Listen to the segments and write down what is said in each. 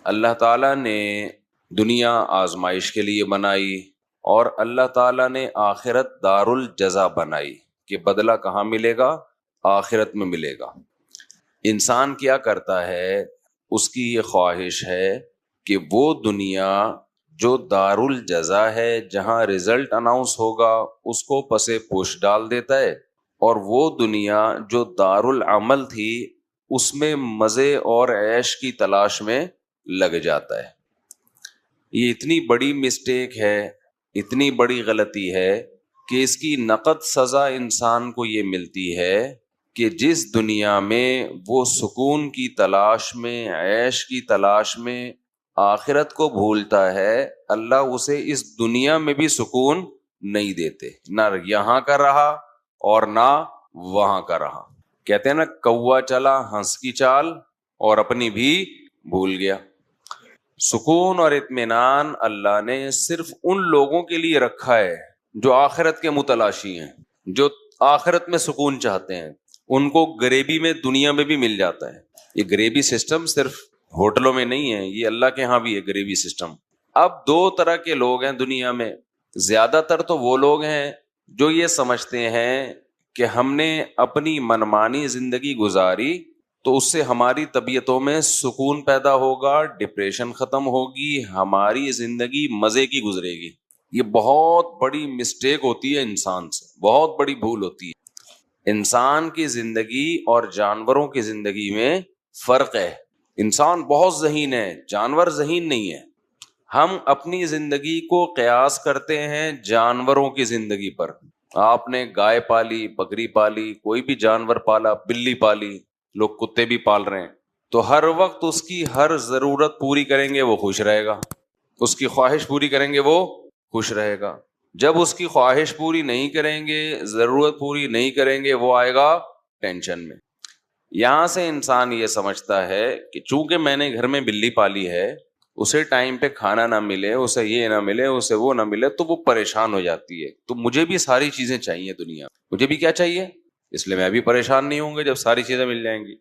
اللہ تعالیٰ نے دنیا آزمائش کے لیے بنائی اور اللہ تعالیٰ نے آخرت دار الجزا بنائی کہ بدلہ کہاں ملے گا؟ آخرت میں ملے گا۔ انسان کیا کرتا ہے؟ اس کی یہ خواہش ہے کہ وہ دنیا جو دار الجزا ہے، جہاں رزلٹ اناؤنس ہوگا، اس کو پسے پوش ڈال دیتا ہے، اور وہ دنیا جو دار العمل تھی اس میں مزے اور عیش کی تلاش میں لگ جاتا ہے۔ یہ اتنی بڑی مسٹیک ہے، اتنی بڑی غلطی ہے کہ اس کی نقد سزا انسان کو یہ ملتی ہے کہ جس دنیا میں وہ سکون کی تلاش میں، عیش کی تلاش میں آخرت کو بھولتا ہے، اللہ اسے اس دنیا میں بھی سکون نہیں دیتے، نہ یہاں کا رہا اور نہ وہاں کا رہا۔ کہتے ہیں نا، کوا چلا ہنس کی چال اور اپنی بھی بھول گیا۔ سکون اور اطمینان اللہ نے صرف ان لوگوں کے لیے رکھا ہے جو آخرت کے متلاشی ہیں، جو آخرت میں سکون چاہتے ہیں۔ ان کو غریبی میں دنیا میں بھی مل جاتا ہے۔ یہ غریبی سسٹم صرف ہوٹلوں میں نہیں ہے، یہ اللہ کے ہاں بھی ہے غریبی سسٹم۔ اب دو طرح کے لوگ ہیں دنیا میں۔ زیادہ تر تو وہ لوگ ہیں جو یہ سمجھتے ہیں کہ ہم نے اپنی منمانی زندگی گزاری تو اس سے ہماری طبیعتوں میں سکون پیدا ہوگا، ڈپریشن ختم ہوگی، ہماری زندگی مزے کی گزرے گی۔ یہ بہت بڑی مسٹیک ہوتی ہے انسان سے، بہت بڑی بھول ہوتی ہے۔ انسان کی زندگی اور جانوروں کی زندگی میں فرق ہے۔ انسان بہت ذہین ہے، جانور ذہین نہیں ہے۔ ہم اپنی زندگی کو قیاس کرتے ہیں جانوروں کی زندگی پر۔ آپ نے گائے پالی، بکری پالی، کوئی بھی جانور پالا، بلی پالی، لوگ کتے بھی پال رہے ہیں، تو ہر وقت اس کی ہر ضرورت پوری کریں گے وہ خوش رہے گا، اس کی خواہش پوری کریں گے وہ خوش رہے گا۔ جب اس کی خواہش پوری نہیں کریں گے، ضرورت پوری نہیں کریں گے، وہ آئے گا ٹینشن میں۔ یہاں سے انسان یہ سمجھتا ہے کہ چونکہ میں نے گھر میں بلی پالی ہے، اسے ٹائم پہ کھانا نہ ملے، اسے یہ نہ ملے، اسے وہ نہ ملے، تو وہ پریشان ہو جاتی ہے۔ تو مجھے بھی ساری چیزیں چاہیے دنیا، مجھے بھی کیا چاہیے، اس لیے میں بھی پریشان نہیں ہوں گا جب ساری چیزیں مل جائیں گی۔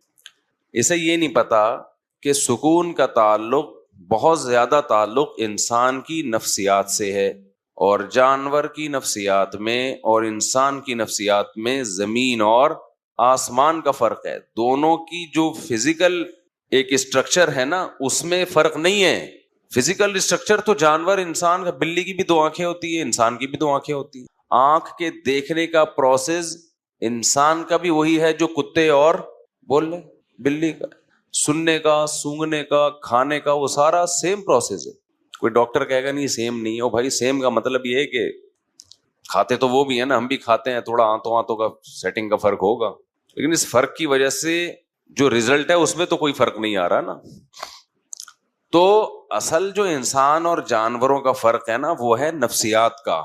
اسے یہ نہیں پتا کہ سکون کا تعلق، بہت زیادہ تعلق انسان کی نفسیات سے ہے، اور جانور کی نفسیات میں اور انسان کی نفسیات میں زمین اور آسمان کا فرق ہے۔ دونوں کی جو فزیکل ایک اسٹرکچر ہے نا، اس میں فرق نہیں ہے۔ فزیکل اسٹرکچر تو جانور، انسان کا، بلی کی بھی دو آنکھیں ہوتی ہیں، انسان کی بھی دو آنکھیں ہوتی ہیں۔ آنکھ کے دیکھنے کا پروسیس انسان کا بھی وہی ہے جو کتے اور بول رہے بلی کا۔ سننے کا، سونگنے کا، کھانے کا، وہ سارا سیم پروسیس ہے۔ کوئی ڈاکٹر کہے گا نہیں سیم نہیں ہے، بھائی سیم کا مطلب یہ ہے کہ کھاتے تو وہ بھی ہے نا، ہم بھی کھاتے ہیں، تھوڑا آنتوں کا سیٹنگ کا فرق ہوگا، لیکن اس فرق کی وجہ سے جو ریزلٹ ہے اس میں تو کوئی فرق نہیں آ رہا نا۔ تو اصل جو انسان اور جانوروں کا فرق ہے نا، وہ ہے نفسیات کا،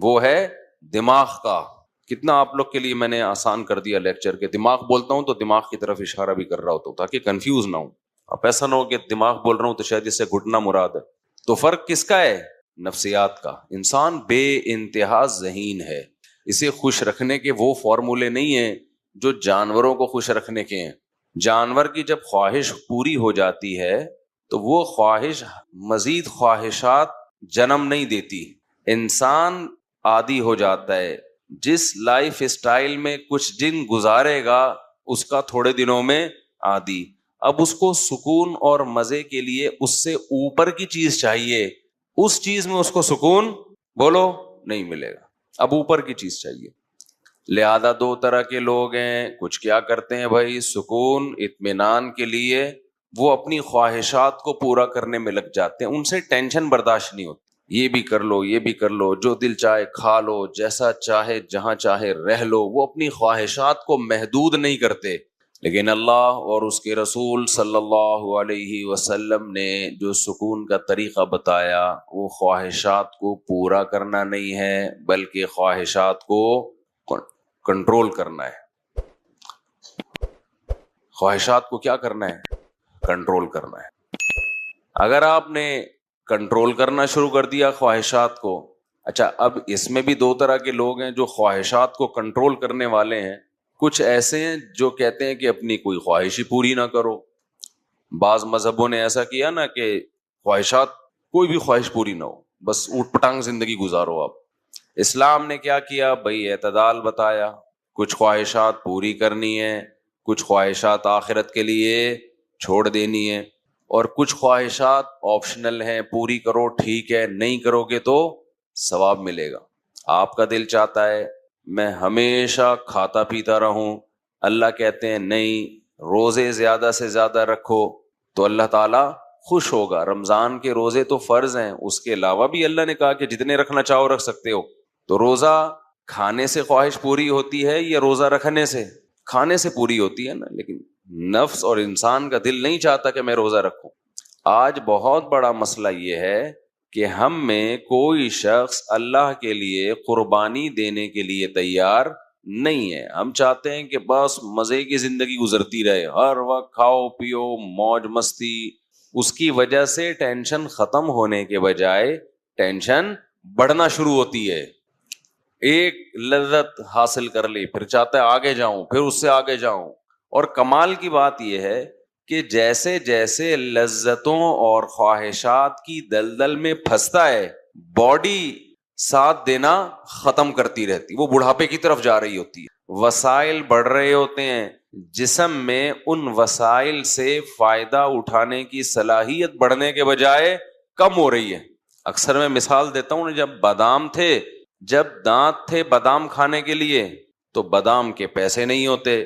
وہ ہے دماغ کا۔ کتنا آپ لوگ کے لیے میں نے آسان کر دیا لیکچر کے، دماغ بولتا ہوں تو دماغ کی طرف اشارہ بھی کر رہا ہوتا ہوں تاکہ کنفیوز نہ ہوں۔ اب ایسا نہ ہو کہ دماغ بول رہا ہوں تو شاید اس سے گھٹنا مراد ہے۔ تو فرق کس کا ہے؟ نفسیات کا۔ انسان بے انتہا ذہین ہے، اسے خوش رکھنے کے وہ فارمولے نہیں ہیں جو جانوروں کو خوش رکھنے کے ہیں۔ جانور کی جب خواہش پوری ہو جاتی ہے تو وہ خواہش مزید خواہشات جنم نہیں دیتی۔ انسان عادی ہو جاتا ہے، جس لائف اسٹائل میں کچھ دن گزارے گا اس کا تھوڑے دنوں میں عادی۔ اب اس کو سکون اور مزے کے لیے اس سے اوپر کی چیز چاہیے، اس چیز میں اس کو سکون بولو نہیں ملے گا، اب اوپر کی چیز چاہیے۔ لہذا دو طرح کے لوگ ہیں، کچھ کیا کرتے ہیں بھائی، سکون اطمینان کے لیے وہ اپنی خواہشات کو پورا کرنے میں لگ جاتے ہیں، ان سے ٹینشن برداشت نہیں ہوتی۔ یہ بھی کر لو، یہ بھی کر لو، جو دل چاہے کھا لو، جیسا چاہے جہاں چاہے رہ لو، وہ اپنی خواہشات کو محدود نہیں کرتے۔ لیکن اللہ اور اس کے رسول صلی اللہ علیہ وسلم نے جو سکون کا طریقہ بتایا، وہ خواہشات کو پورا کرنا نہیں ہے بلکہ خواہشات کو کنٹرول کرنا ہے۔ خواہشات کو کیا کرنا ہے؟ کنٹرول کرنا ہے۔ اگر آپ نے کنٹرول کرنا شروع کر دیا خواہشات کو، اچھا اب اس میں بھی دو طرح کے لوگ ہیں جو خواہشات کو کنٹرول کرنے والے ہیں۔ کچھ ایسے ہیں جو کہتے ہیں کہ اپنی کوئی خواہش ہی پوری نہ کرو، بعض مذہبوں نے ایسا کیا نا کہ خواہشات، کوئی بھی خواہش پوری نہ ہو، بس اوٹ پٹانگ زندگی گزارو آپ. اسلام نے کیا کیا بھائی؟ اعتدال بتایا. کچھ خواہشات پوری کرنی ہے، کچھ خواہشات آخرت کے لیے چھوڑ دینی ہے، اور کچھ خواہشات آپشنل ہیں، پوری کرو ٹھیک ہے، نہیں کرو گے تو ثواب ملے گا. آپ کا دل چاہتا ہے میں ہمیشہ کھاتا پیتا رہوں، اللہ کہتے ہیں نہیں، روزے زیادہ سے زیادہ رکھو تو اللہ تعالیٰ خوش ہوگا. رمضان کے روزے تو فرض ہیں، اس کے علاوہ بھی اللہ نے کہا کہ جتنے رکھنا چاہو رکھ سکتے ہو. تو روزہ کھانے سے خواہش پوری ہوتی ہے یا روزہ رکھنے سے؟ کھانے سے پوری ہوتی ہے نا، لیکن نفس اور انسان کا دل نہیں چاہتا کہ میں روزہ رکھوں. آج بہت بڑا مسئلہ یہ ہے کہ ہم میں کوئی شخص اللہ کے لیے قربانی دینے کے لیے تیار نہیں ہے. ہم چاہتے ہیں کہ بس مزے کی زندگی گزرتی رہے، ہر وقت کھاؤ پیو موج مستی. اس کی وجہ سے ٹینشن ختم ہونے کے بجائے ٹینشن بڑھنا شروع ہوتی ہے. ایک لذت حاصل کر لی، پھر چاہتا ہے آگے جاؤں، پھر اس سے آگے جاؤں. اور کمال کی بات یہ ہے کہ جیسے جیسے لذتوں اور خواہشات کی دلدل میں پھنستا ہے، باڈی ساتھ دینا ختم کرتی رہتی، وہ بڑھاپے کی طرف جا رہی ہوتی ہے. وسائل بڑھ رہے ہوتے ہیں، جسم میں ان وسائل سے فائدہ اٹھانے کی صلاحیت بڑھنے کے بجائے کم ہو رہی ہے. اکثر میں مثال دیتا ہوں، جب بادام تھے، جب دانت تھے بادام کھانے کے لیے تو بادام کے پیسے نہیں ہوتے،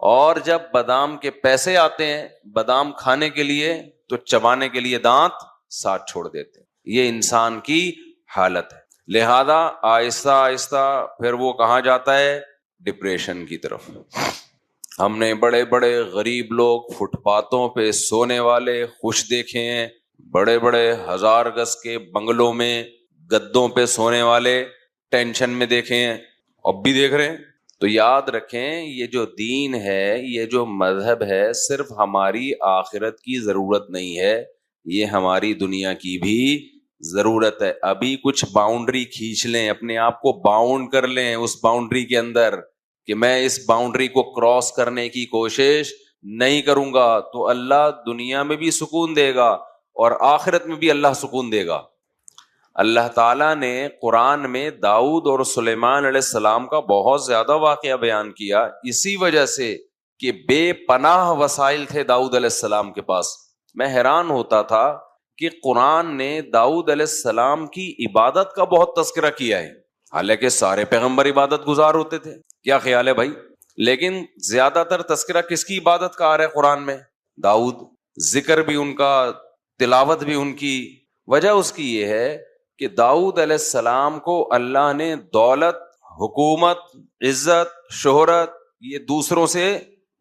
اور جب بادام کے پیسے آتے ہیں بادام کھانے کے لیے تو چبانے کے لیے دانت ساتھ چھوڑ دیتے. یہ انسان کی حالت ہے. لہذا آہستہ آہستہ پھر وہ کہاں جاتا ہے؟ ڈپریشن کی طرف. ہم نے بڑے بڑے غریب لوگ فٹ پاتھوں پہ سونے والے خوش دیکھے ہیں، بڑے بڑے 1000 گز کے بنگلوں میں گدوں پہ سونے والے ٹینشن میں دیکھے ہیں، اب بھی دیکھ رہے ہیں. تو یاد رکھیں، یہ جو دین ہے، یہ جو مذہب ہے، صرف ہماری آخرت کی ضرورت نہیں ہے، یہ ہماری دنیا کی بھی ضرورت ہے. ابھی کچھ باؤنڈری کھینچ لیں، اپنے آپ کو باؤنڈ کر لیں اس باؤنڈری کے اندر کہ میں اس باؤنڈری کو کراس کرنے کی کوشش نہیں کروں گا، تو اللہ دنیا میں بھی سکون دے گا اور آخرت میں بھی اللہ سکون دے گا. اللہ تعالیٰ نے قرآن میں داؤد اور سلیمان علیہ السلام کا بہت زیادہ واقعہ بیان کیا، اسی وجہ سے کہ بے پناہ وسائل تھے داؤد علیہ السلام کے پاس. میں حیران ہوتا تھا کہ قرآن نے داؤد علیہ السلام کی عبادت کا بہت تذکرہ کیا ہے، حالانکہ سارے پیغمبر عبادت گزار ہوتے تھے. کیا خیال ہے بھائی؟ لیکن زیادہ تر تذکرہ کس کی عبادت کا آ رہا ہے قرآن میں؟ داؤد. ذکر بھی ان کا، تلاوت بھی ان کی. وجہ اس کی یہ ہے کہ داؤد علیہ السلام کو اللہ نے دولت، حکومت، عزت، شہرت یہ دوسروں سے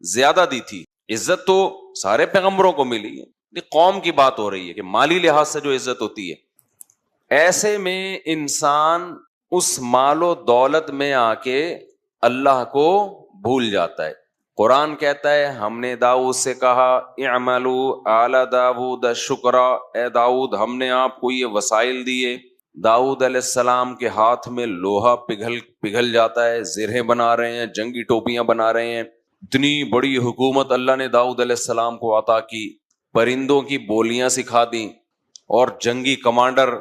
زیادہ دی تھی. عزت تو سارے پیغمبروں کو ملی ہے، قوم کی بات ہو رہی ہے کہ مالی لحاظ سے جو عزت ہوتی ہے. ایسے میں انسان اس مال و دولت میں آ کے اللہ کو بھول جاتا ہے. قرآن کہتا ہے ہم نے داؤد سے کہا اعملوا آل داؤد شکرا، اے داؤد ہم نے آپ کو یہ وسائل دیے. داؤد علیہ السلام کے ہاتھ میں لوہا پگھل جاتا ہے، زرہیں بنا رہے ہیں، جنگی ٹوپیاں بنا رہے ہیں. اتنی بڑی حکومت اللہ نے داؤد علیہ السلام کو عطا کی، پرندوں کی بولیاں سکھا دیں اور جنگی کمانڈر.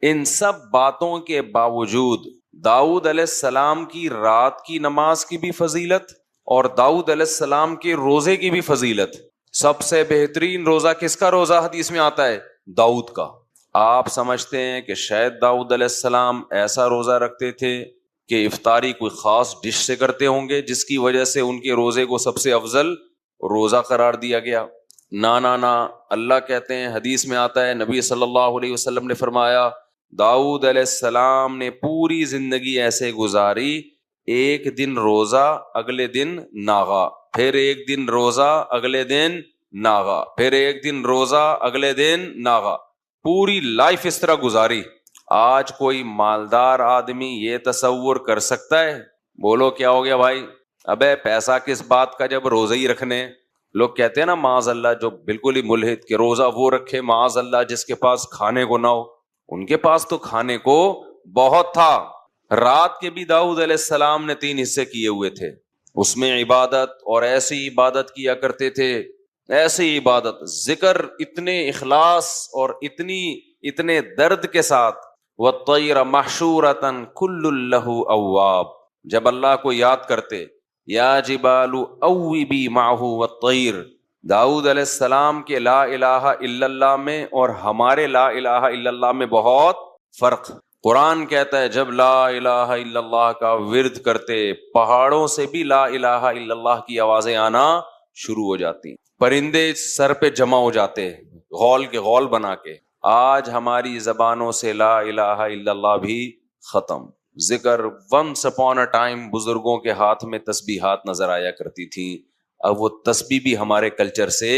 ان سب باتوں کے باوجود داؤد علیہ السلام کی رات کی نماز کی بھی فضیلت اور داؤد علیہ السلام کے روزے کی بھی فضیلت. سب سے بہترین روزہ کس کا روزہ حدیث میں آتا ہے؟ داؤد کا. آپ سمجھتے ہیں کہ شاید داؤد علیہ السلام ایسا روزہ رکھتے تھے کہ افطاری کوئی خاص ڈش سے کرتے ہوں گے جس کی وجہ سے ان کے روزے کو سب سے افضل روزہ قرار دیا گیا؟ نا. اللہ کہتے ہیں، حدیث میں آتا ہے، نبی صلی اللہ علیہ وسلم نے فرمایا داؤد علیہ السلام نے پوری زندگی ایسے گزاری، ایک دن روزہ اگلے دن ناغا، پھر ایک دن روزہ اگلے دن ناغا، پھر ایک دن روزہ اگلے دن ناغا. پوری لائف اس طرح گزاری. آج کوئی مالدار آدمی یہ تصور کر سکتا ہے؟ بولو کیا ہو گیا بھائی؟ ابے پیسہ کس بات کا جب روزہ ہی رکھنے. لوگ کہتے ہیں نا معاذ اللہ، جو بالکل ہی ملحد کہ روزہ وہ رکھے معاذ اللہ جس کے پاس کھانے کو نہ ہو. ان کے پاس تو کھانے کو بہت تھا. رات کے بھی داؤد علیہ السلام نے 3 حصے کیے ہوئے تھے، اس میں عبادت، اور ایسی عبادت کیا کرتے تھے ایسی عبادت، ذکر اتنے اخلاص اور اتنے درد کے ساتھ، وَالطَّيْرَ مَحْشُورَةً كُلٌّ لَّهُ أَوَّابٌ، جب اللہ کو یاد کرتے، یا جبال اوبی معه والطیر، داؤد علیہ السلام کے لا الہ الا اللہ میں اور ہمارے لا الہ الا اللہ میں بہت فرق۔ قرآن کہتا ہے جب لا الہ الا اللہ کا ورد کرتے، پہاڑوں سے بھی لا الہ الا اللہ کی آوازیں آنا شروع ہو جاتی، پرندے سر پہ جمع ہو جاتے غول کے غول بنا کے۔ آج ہماری زبانوں سے لا الہ الا اللہ بھی ختم۔ ذکر ونس اپون اے ٹائم بزرگوں کے ہاتھ میں تسبیحات نظر آیا کرتی تھیں، اب وہ تسبیح بھی ہمارے کلچر سے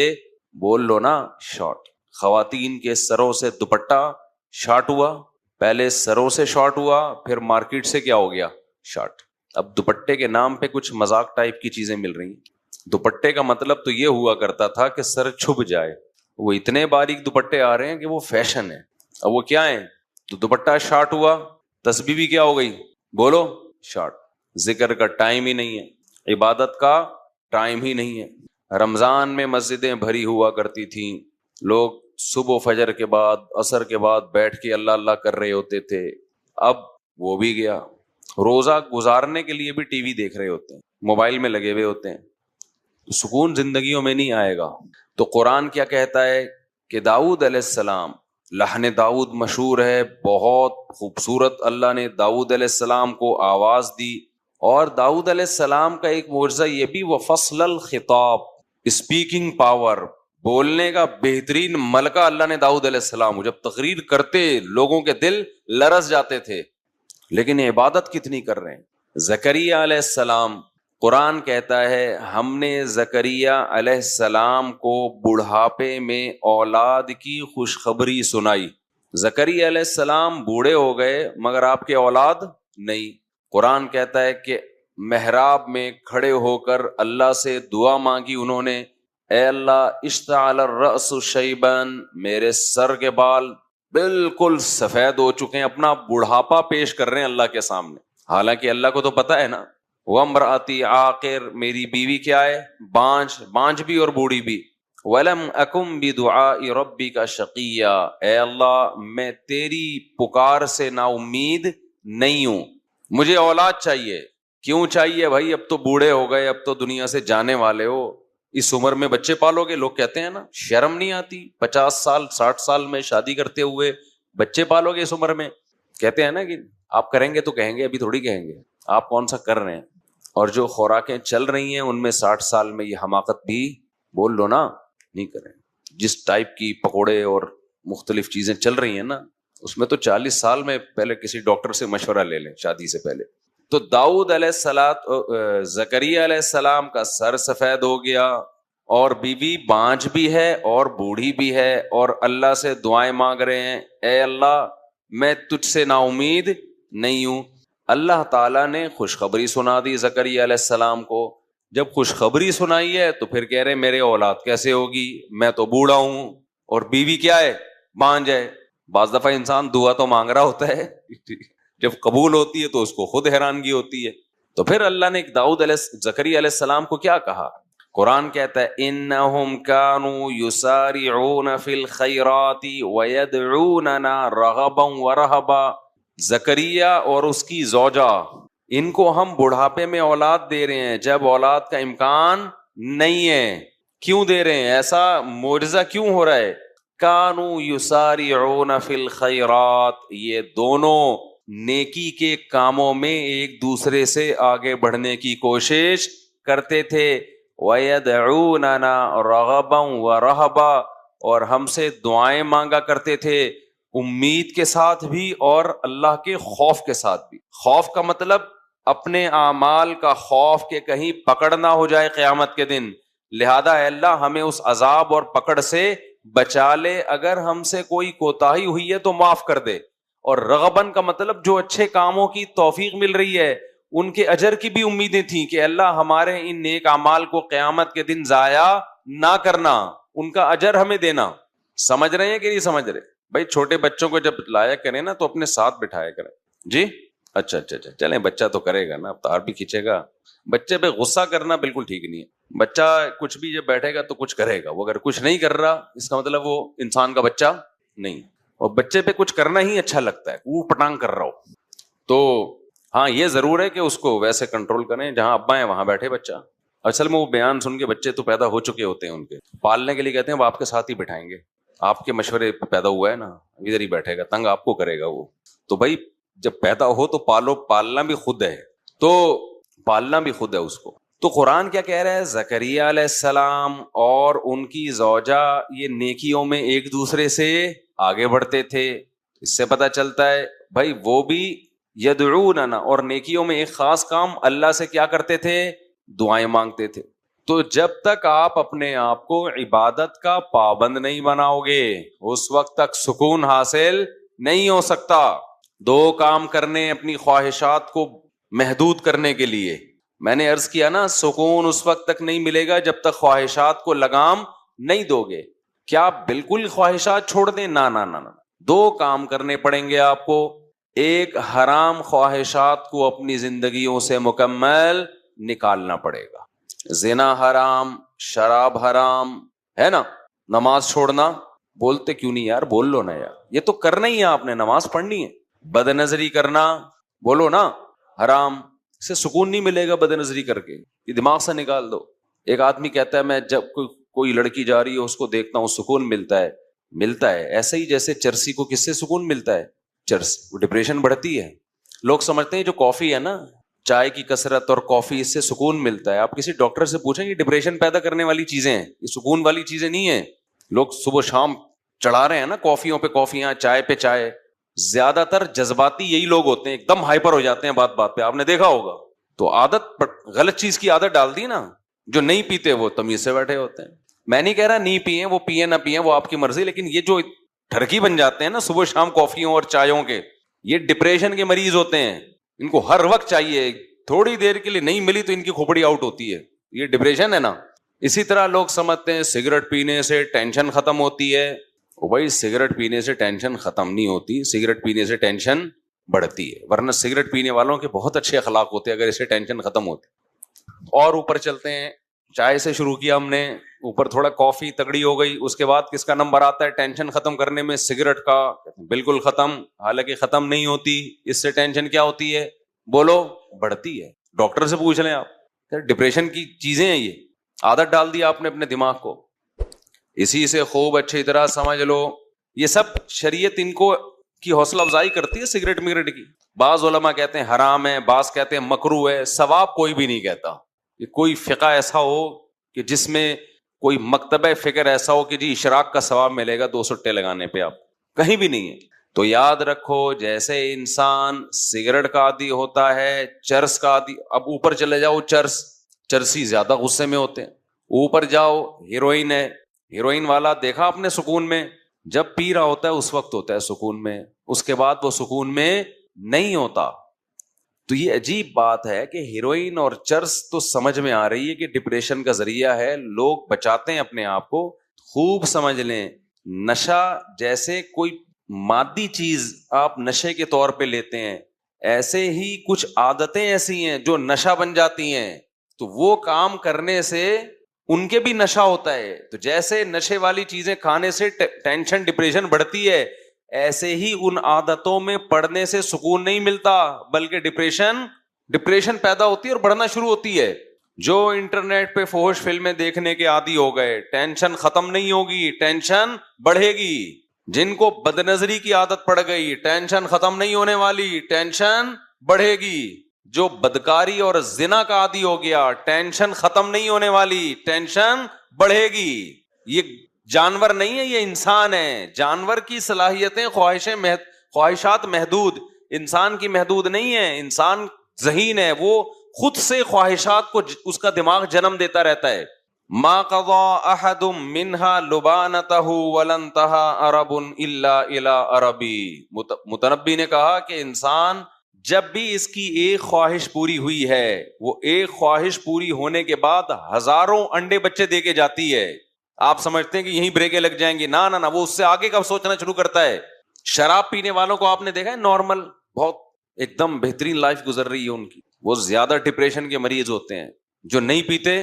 بول لو نا شارٹ۔ خواتین کے سروں سے دوپٹہ شارٹ ہوا، پہلے سروں سے شارٹ ہوا، پھر مارکیٹ سے کیا ہو گیا شارٹ۔ اب دوپٹے کے نام پہ کچھ مذاق ٹائپ کی چیزیں مل رہی ہیں۔ دوپٹے کا مطلب تو یہ ہوا کرتا تھا کہ سر چھپ جائے، وہ اتنے باریک دوپٹے آ رہے ہیں کہ وہ فیشن ہے۔ اب وہ کیا ہے؟ تو دوپٹہ شارٹ ہوا، تسبیح بھی کیا ہو گئی بولو شارٹ۔ ذکر کا ٹائم ہی نہیں ہے، عبادت کا ٹائم ہی نہیں ہے۔ رمضان میں مسجدیں بھری ہوا کرتی تھیں، لوگ صبح فجر کے بعد عصر کے بعد بیٹھ کے اللہ اللہ کر رہے ہوتے تھے، اب وہ بھی گیا۔ روزہ گزارنے کے لیے بھی ٹی وی دیکھ رہے ہوتے ہیں، موبائل میں لگے ہوئے ہوتے ہیں، سکون زندگیوں میں نہیں آئے گا۔ تو قرآن کیا کہتا ہے کہ داؤد علیہ السلام، لحن داؤد مشہور ہے، بہت خوبصورت اللہ نے داؤد علیہ السلام کو آواز دی، اور داؤد علیہ السلام کا ایک معجزہ یہ بھی، وہ فصل الخطاب، اسپیکنگ پاور، بولنے کا بہترین ملکہ اللہ نے داؤد علیہ السلام کو، جب تقریر کرتے لوگوں کے دل لرز جاتے تھے۔ لیکن عبادت کتنی کر رہے ہیں؟ زکریا علیہ السلام، قرآن کہتا ہے ہم نے زکریا علیہ السلام کو بڑھاپے میں اولاد کی خوشخبری سنائی۔ زکریا علیہ السلام بوڑھے ہو گئے مگر آپ کے اولاد نہیں۔ قرآن کہتا ہے کہ محراب میں کھڑے ہو کر اللہ سے دعا مانگی انہوں نے، اے اللہ اشتعل الرأس شیباً، میرے سر کے بال بالکل سفید ہو چکے ہیں، اپنا بڑھاپا پیش کر رہے ہیں اللہ کے سامنے، حالانکہ اللہ کو تو پتا ہے نا۔ وامرأتی عاقر، میری بیوی کیا ہے؟ بانجھ بھی اور بوڑھی بھی۔ ولم اکم بدعاء ربک شقیا، اے اللہ میں تیری پکار سے نا امید نہیں ہوں، مجھے اولاد چاہیے۔ کیوں چاہیے بھائی؟ اب تو بوڑھے ہو گئے، اب تو دنیا سے جانے والے ہو، اس عمر میں بچے پالو گے؟ لوگ کہتے ہیں نا، شرم نہیں آتی 50 سال 60 سال میں شادی کرتے ہوئے بچے پالو گے اس عمر میں؟ کہتے ہیں نا کہ آپ کریں گے تو کہیں گے، ابھی تھوڑی کہیں گے، آپ کون سا کر رہے ہیں؟ اور جو خوراکیں چل رہی ہیں ان میں 60 سال میں یہ حماقت بھی بول لو نا نہیں کریں۔ جس ٹائپ کی پکوڑے اور مختلف چیزیں چل رہی ہیں نا، اس میں تو 40 سال میں پہلے کسی ڈاکٹر سے مشورہ لے لیں شادی سے پہلے۔ تو داؤد علیہ زکریا علیہ السلام کا سر سفید ہو گیا، اور بیوی بانجھ بھی ہے اور بوڑھی بھی ہے، اور اللہ سے دعائیں مانگ رہے ہیں، اے اللہ میں تجھ سے نا امید نہیں ہوں۔ اللہ تعالیٰ نے خوشخبری سنا دی زکریا علیہ السلام کو۔ جب خوشخبری سنائی ہے تو پھر کہہ رہے میرے اولاد کیسے ہوگی، میں تو بوڑھا ہوں اور بیوی کیا ہے؟ بانجھ ہے۔ بعض دفعہ انسان دعا تو مانگ رہا ہوتا ہے، جب قبول ہوتی ہے تو اس کو خود حیرانگی ہوتی ہے۔ تو پھر اللہ نے زکریا علیہ السلام کو کیا کہا؟ قرآن کہتا ہے انہم کانوا یسارعون فی الخیرات ویدعوننا رغبا ورہبا، زکریا اور اس کی زوجہ، ان کو ہم بڑھاپے میں اولاد دے رہے ہیں جب اولاد کا امکان نہیں ہے۔ کیوں دے رہے ہیں؟ ایسا معجزہ کیوں ہو رہا ہے؟ کانوا یسارعون فی الخیرات، یہ دونوں نیکی کے کاموں میں ایک دوسرے سے آگے بڑھنے کی کوشش کرتے تھے۔ وَيَدْعُونَنَا رَغَبًا وَرَهْبًا، اور ہم سے دعائیں مانگا کرتے تھے، امید کے ساتھ بھی اور اللہ کے خوف کے ساتھ بھی۔ خوف کا مطلب اپنے اعمال کا خوف کہ کہیں پکڑ نہ ہو جائے قیامت کے دن، لہذا اے اللہ ہمیں اس عذاب اور پکڑ سے بچا لے، اگر ہم سے کوئی کوتاہی ہوئی ہے تو معاف کر دے۔ اور رغبن کا مطلب جو اچھے کاموں کی توفیق مل رہی ہے ان کے اجر کی بھی امیدیں تھیں کہ اللہ ہمارے ان نیک اعمال کو قیامت کے دن ضائع نہ کرنا، ان کا اجر ہمیں دینا۔ سمجھ رہے ہیں کہ نہیں سمجھ رہے؟ بھائی چھوٹے بچوں کو جب لایا کریں نا تو اپنے ساتھ بٹھایا کریں۔ جی اچھا چلیں، بچہ تو کرے گا نا، اب تار بھی کھینچے گا۔ بچے پہ غصہ کرنا بالکل ٹھیک نہیں ہے۔ بچہ کچھ بھی جب بیٹھے گا تو کچھ کرے گا، وہ اگر کچھ نہیں کر رہا اس کا مطلب وہ انسان کا بچہ نہیں. اور بچے پہ کچھ کرنا ہی اچھا لگتا ہے، وہ پٹانگ کر رہا ہو تو ہاں یہ ضرور ہے کہ اس کو ویسے کنٹرول کریں جہاں ابا ہیں وہاں بیٹھے بچہ. اصل میں وہ بیان سن کے بچے تو پیدا ہو چکے ہوتے ہیں، ان کے پالنے کے لیے کہتے ہیں وہ آپ کے ساتھ ہی بٹھائیں گے، آپ کے مشورے پہ پیدا ہوا ہے نا، ادھر ہی بیٹھے گا، تنگ آپ کو کرے گا وہ. تو بھائی جب پیدا ہو تو پالو، پالنا بھی خود ہے، تو پالنا بھی خود ہے اس کو. تو قرآن کیا کہہ رہا ہے؟ زکریا علیہ السلام اور ان کی زوجہ یہ نیکیوں میں ایک دوسرے سے آگے بڑھتے تھے. اس سے پتہ چلتا ہے بھائی وہ بھی یدعوننا، اور نیکیوں میں ایک خاص کام اللہ سے کیا کرتے تھے؟ دعائیں مانگتے تھے. تو جب تک آپ اپنے آپ کو عبادت کا پابند نہیں بناؤ گے اس وقت تک سکون حاصل نہیں ہو سکتا. دو کام کرنے اپنی خواہشات کو محدود کرنے کے لیے. میں نے عرض کیا نا سکون اس وقت تک نہیں ملے گا جب تک خواہشات کو لگام نہیں دو گے. کیا آپ بالکل خواہشات چھوڑ دیں؟ نہ نہ نہ. دو کام کرنے پڑیں گے آپ کو. ایک، حرام خواہشات کو اپنی زندگیوں سے مکمل نکالنا پڑے گا. زنا حرام، شراب حرام ہے نا. نماز چھوڑنا، بولتے کیوں نہیں یار، بول لو نا یار، یہ تو کرنا ہی ہے آپ نے، نماز پڑھنی ہے. بد نظری کرنا، بولو نا حرام، اس سے سکون نہیں ملے گا. بد نظری کر کے یہ دماغ سے نکال دو. ایک آدمی کہتا ہے میں جب کوئی لڑکی جا رہی ہے اس کو دیکھتا ہوں سکون ملتا ہے. ملتا ہے ایسا ہی جیسے چرسی کو کس سے سکون ملتا ہے؟ چرس، وہ ڈپریشن بڑھتی ہے. لوگ سمجھتے ہیں جو کافی ہے نا، چائے کی کثرت اور کافی، اس سے سکون ملتا ہے. آپ کسی ڈاکٹر سے پوچھیں یہ ڈپریشن پیدا کرنے والی چیزیں ہیں، یہ سکون والی چیزیں نہیں ہیں. لوگ صبح شام چڑھا رہے ہیں نا کافیوں پہ کافیاں، چائے پہ چائے. زیادہ تر جذباتی یہی لوگ ہوتے ہیں، ایک دم ہائپر ہو جاتے ہیں بات بات پہ، آپ نے دیکھا ہوگا. تو عادت غلط چیز کی عادت ڈال دی نا. جو نہیں پیتے وہ تمیز سے بیٹھے ہوتے ہیں. میں نہیں کہہ رہا نہیں پیئیں، وہ پیئیں نہ پیئیں وہ آپ کی مرضی، لیکن یہ جو ٹھرکی بن جاتے ہیں نا صبح شام کافیوں اور چایوں کے، یہ ڈپریشن کے مریض ہوتے ہیں. ان کو ہر وقت چاہیے، تھوڑی دیر کے لیے نہیں ملی تو ان کی کھوپڑی آؤٹ ہوتی ہے. یہ ڈپریشن ہے نا. اسی طرح لوگ سمجھتے ہیں سگریٹ پینے سے ٹینشن ختم ہوتی ہے. او بھائی سگریٹ پینے سے ٹینشن ختم نہیں ہوتی، سگریٹ پینے سے ٹینشن بڑھتی ہے. ورنہ سگریٹ پینے والوں کے بہت اچھے اخلاق ہوتے ہیں اگر اس سے ٹینشن ختم ہوتی. اور اوپر چلتے ہیں، چائے سے شروع کیا ہم نے، اوپر تھوڑا کافی تگڑی ہو گئی، اس کے بعد کس کا نمبر آتا ہے ٹینشن ختم کرنے میں؟ سگریٹ کا. بالکل ختم، حالانکہ ختم نہیں ہوتی. اس سے ٹینشن کیا ہوتی ہے؟ بولو، بڑھتی ہے. ڈاکٹر سے پوچھ لیں آپ، ڈپریشن کی چیزیں ہیں یہ. عادت ڈال دی آپ نے اپنے دماغ کو. اسی سے خوب اچھی طرح سمجھ لو یہ سب شریعت ان کو کی حوصلہ افزائی کرتی ہے سگریٹ مگریٹ کی. بعض علماء کہتے ہیں حرام ہے، بعض کہتے ہیں مکروہ ہے. ثواب کوئی بھی نہیں کہتا. کہ کوئی فقہ ایسا ہو کہ جس میں کوئی مکتبہ فکر ایسا ہو کہ جی اشراق کا ثواب ملے گا 2 سٹے لگانے پہ، آپ کہیں بھی نہیں ہے. تو یاد رکھو جیسے انسان سگریٹ کا عادی ہوتا ہے، چرس کا عادی. اب اوپر چلے جاؤ، چرسی زیادہ غصے میں ہوتے ہیں. اوپر جاؤ، ہیروئن ہے، ہیروئن والا دیکھا آپ نے سکون میں، جب پی رہا ہوتا ہے اس وقت ہوتا ہے سکون میں، اس کے بعد وہ سکون میں نہیں ہوتا. تو یہ عجیب بات ہے کہ ہیروئن اور چرس تو سمجھ میں آ رہی ہے کہ ڈپریشن کا ذریعہ ہے، لوگ بچاتے ہیں اپنے آپ کو. خوب سمجھ لیں، نشہ جیسے کوئی مادی چیز آپ نشے کے طور پہ لیتے ہیں، ایسے ہی کچھ عادتیں ایسی ہیں جو نشہ بن جاتی ہیں. تو وہ کام کرنے سے ان کے بھی نشہ ہوتا ہے. تو جیسے نشے والی چیزیں کھانے سے ٹینشن ڈپریشن بڑھتی ہے، ایسے ہی ان عادتوں میں پڑنے سے سکون نہیں ملتا، بلکہ ڈپریشن پیدا ہوتی ہے اور بڑھنا شروع ہوتی ہے. جو انٹرنیٹ پہ فحش فلمیں دیکھنے کے عادی ہو گئے، ٹینشن ختم نہیں ہوگی، ٹینشن بڑھے گی. جن کو بد نظری کی عادت پڑ گئی، ٹینشن ختم نہیں ہونے والی، ٹینشن بڑھے گی. جو بدکاری اور زنا کا عادی ہو گیا، ٹینشن ختم نہیں ہونے والی، ٹینشن بڑھے گی. یہ جانور نہیں ہے، یہ انسان ہے. جانور کی صلاحیتیں خواہشات محدود، انسان کی محدود نہیں ہے. انسان ذہین ہے، وہ خود سے خواہشات کو اس کا دماغ جنم دیتا رہتا ہے. ما قضى احد منها لبانته ولن انتهى عرب الا الى عربی. متنبی نے کہا کہ انسان جب بھی اس کی ایک خواہش پوری ہوئی ہے، وہ ایک خواہش پوری ہونے کے بعد ہزاروں انڈے بچے دے کے جاتی ہے. آپ سمجھتے ہیں کہ یہیں بریکیں لگ جائیں گی، نہ نہ، وہ اس سے آگے کا سوچنا شروع کرتا ہے. شراب پینے والوں کو آپ نے دیکھا ہے، نارمل بہت ایک دم بہترین لائف گزر رہی ہے ان کی، وہ زیادہ ڈپریشن کے مریض ہوتے ہیں. جو نہیں پیتے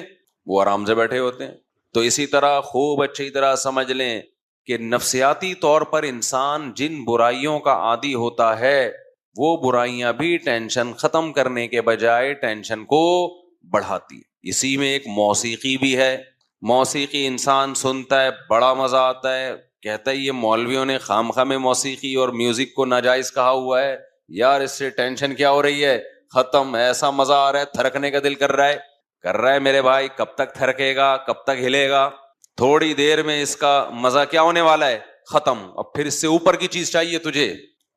وہ آرام سے بیٹھے ہوتے ہیں. تو اسی طرح خوب اچھی طرح سمجھ لیں کہ نفسیاتی طور پر انسان جن برائیوں کا عادی ہوتا ہے وہ برائیاں بھی ٹینشن ختم کرنے کے بجائے ٹینشن کو بڑھاتی ہے. اسی میں ایک موسیقی بھی ہے. موسیقی انسان سنتا ہے بڑا مزہ آتا ہے, کہتا ہے یہ مولویوں نے خام خواہ میں موسیقی اور میوزک کو ناجائز کہا ہوا ہے, یار اس سے ٹینشن کیا ہو رہی ہے, ختم, ایسا مزہ آ رہا ہے, تھرکنے کا دل کر رہا ہے میرے بھائی. کب تک تھرکے گا, کب تک ہلے گا؟ تھوڑی دیر میں اس کا مزہ کیا ہونے والا ہے, ختم. اب پھر اس سے اوپر کی چیز چاہیے تجھے.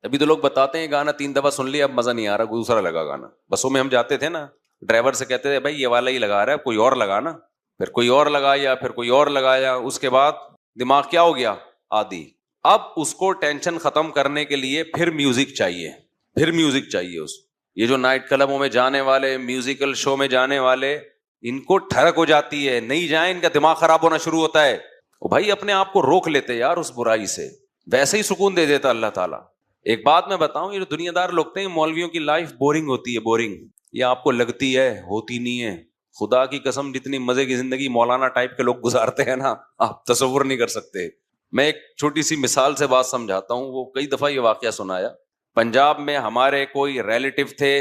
ابھی تو لوگ بتاتے ہیں گانا 3 دفعہ سن لیا اب مزہ نہیں آ رہا, دوسرا لگا گانا. بسوں میں ہم جاتے تھے نا, ڈرائیور سے کہتے تھے بھائی یہ والا ہی لگا رہا ہے, کوئی اور لگا نا. پھر کوئی اور لگایا, پھر کوئی اور لگایا, اس کے بعد دماغ کیا ہو گیا, عادی. اب اس کو ٹینشن ختم کرنے کے لیے پھر میوزک چاہیے. یہ جو نائٹ کلبوں میں جانے والے, میوزیکل شو میں جانے والے, ان کو ٹھڑک ہو جاتی ہے, نہیں جائیں ان کا دماغ خراب ہونا شروع ہوتا ہے. بھائی اپنے آپ کو روک لیتے یار اس برائی سے, ویسے ہی سکون دے دیتا اللہ تعالیٰ. ایک بات میں بتاؤں, یہ جو دنیا دار لوگ ہیں مولویوں کی لائف بورنگ ہوتی ہے, بورنگ. یہ آپ کو لگتی ہے, ہوتی نہیں ہے. خدا کی قسم جتنی مزے کی زندگی مولانا ٹائپ کے لوگ گزارتے ہیں نا, آپ تصور نہیں کر سکتے. میں ایک چھوٹی سی مثال سے بات سمجھاتا ہوں. وہ کئی دفعہ یہ واقعہ سنایا. پنجاب میں ہمارے کوئی ریلیٹو تھے,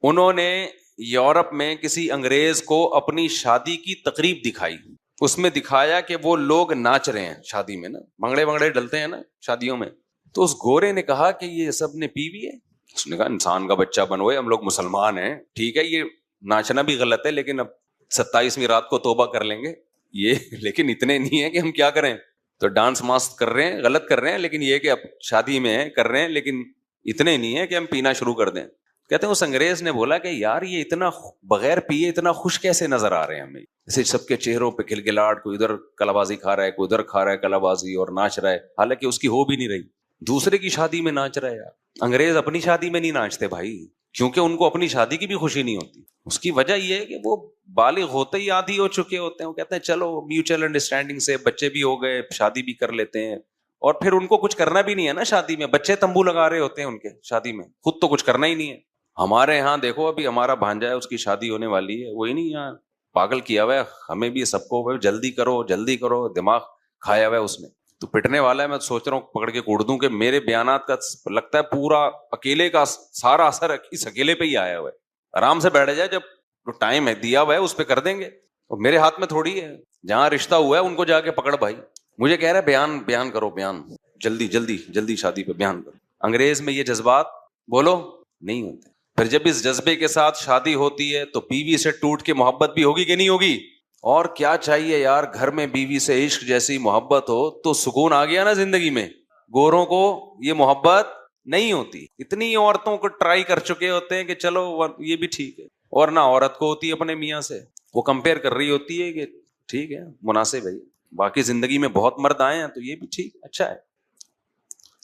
انہوں نے یورپ میں کسی انگریز کو اپنی شادی کی تقریب دکھائی. اس میں دکھایا کہ وہ لوگ ناچ رہے ہیں شادی میں نا, بھنگڑے ڈلتے ہیں نا شادیوں میں. تو اس گورے نے کہا کہ یہ سب نے پی بھی ہے. اس نے کہا انسان کا بچہ بنوئے, ہم لوگ مسلمان ہیں, ٹھیک ہے یہ ناچنا بھی غلط ہے, لیکن اب 27ویں رات کو توبہ کر لیں گے یہ, لیکن اتنے نہیں ہے کہ ہم کیا کریں. تو ڈانس ماسک کر رہے ہیں, غلط کر رہے ہیں, لیکن یہ کہ اب شادی میں کر رہے ہیں, لیکن اتنے نہیں ہے کہ ہم پینا شروع کر دیں. کہتے ہیں اس انگریز نے بولا کہ یار یہ اتنا بغیر پیے اتنا خوش کیسے نظر آ رہے ہیں ہمیں, جیسے سب کے چہروں پہ کھلکھلاہٹ, کوئی ادھر کلابازی کھا رہا ہے, کوئی ادھر کھا رہا ہے کلابازی اور ناچ رہا ہے, حالانکہ اس کی ہو بھی نہیں رہی, دوسرے کی شادی میں ناچ رہا ہے. یار انگریز اپنی شادی میں نہیں ناچتے بھائی, کیونکہ ان کو اپنی شادی کی بھی خوشی نہیں ہوتی. اس کی وجہ یہ ہے کہ وہ بالغ ہوتے ہی عادی ہو چکے ہوتے ہیں. وہ کہتے ہیں چلو میوچل انڈرسٹینڈنگ سے بچے بھی ہو گئے, شادی بھی کر لیتے ہیں, اور پھر ان کو کچھ کرنا بھی نہیں ہے نا شادی میں. بچے تمبو لگا رہے ہوتے ہیں ان کے شادی میں, خود تو کچھ کرنا ہی نہیں ہے. ہمارے یہاں دیکھو ابھی ہمارا بھانجا ہے, اس کی شادی ہونے والی ہے, وہی نہیں یہاں پاگل کیا ہوا ہے ہمیں بھی سب کو, جلدی کرو, دماغ کھایا ہوا ہے اس نے. تو پٹنے والا ہے, میں سوچ رہا ہوں پکڑ کے کوڑ دوں کہ میرے بیانات کا لگتا ہے پورا اکیلے کا سارا اثر اس اکیلے پہ ہی آیا ہوا ہے. آرام سے بیٹھ جائے, جب ٹائم ہے دیا ہوا ہے اس پہ کر دیں گے, اور میرے ہاتھ میں تھوڑی ہے. جہاں رشتہ ہوا ہے ان کو جا کے پکڑ بھائی. مجھے کہہ رہا ہے بیان کرو, جلدی شادی پہ بیان کرو. انگریز میں یہ جذبات بولو نہیں ہوتے. پھر جب اس جذبے کے ساتھ شادی ہوتی ہے تو بیوی سے ٹوٹ کے محبت بھی ہوگی کہ نہیں ہوگی؟ اور کیا چاہیے یار, گھر میں بیوی سے عشق جیسی محبت ہو تو سکون آ گیا نا زندگی میں. گوروں کو یہ محبت نہیں ہوتی. اتنی عورتوں کو ٹرائی کر چکے ہوتے ہیں کہ چلو یہ بھی ٹھیک ہے, اور نہ عورت کو ہوتی ہے اپنے میاں سے, وہ کمپیئر کر رہی ہوتی ہے کہ ٹھیک ہے مناسب ہے, باقی زندگی میں بہت مرد آئے ہیں تو یہ بھی ٹھیک اچھا ہے.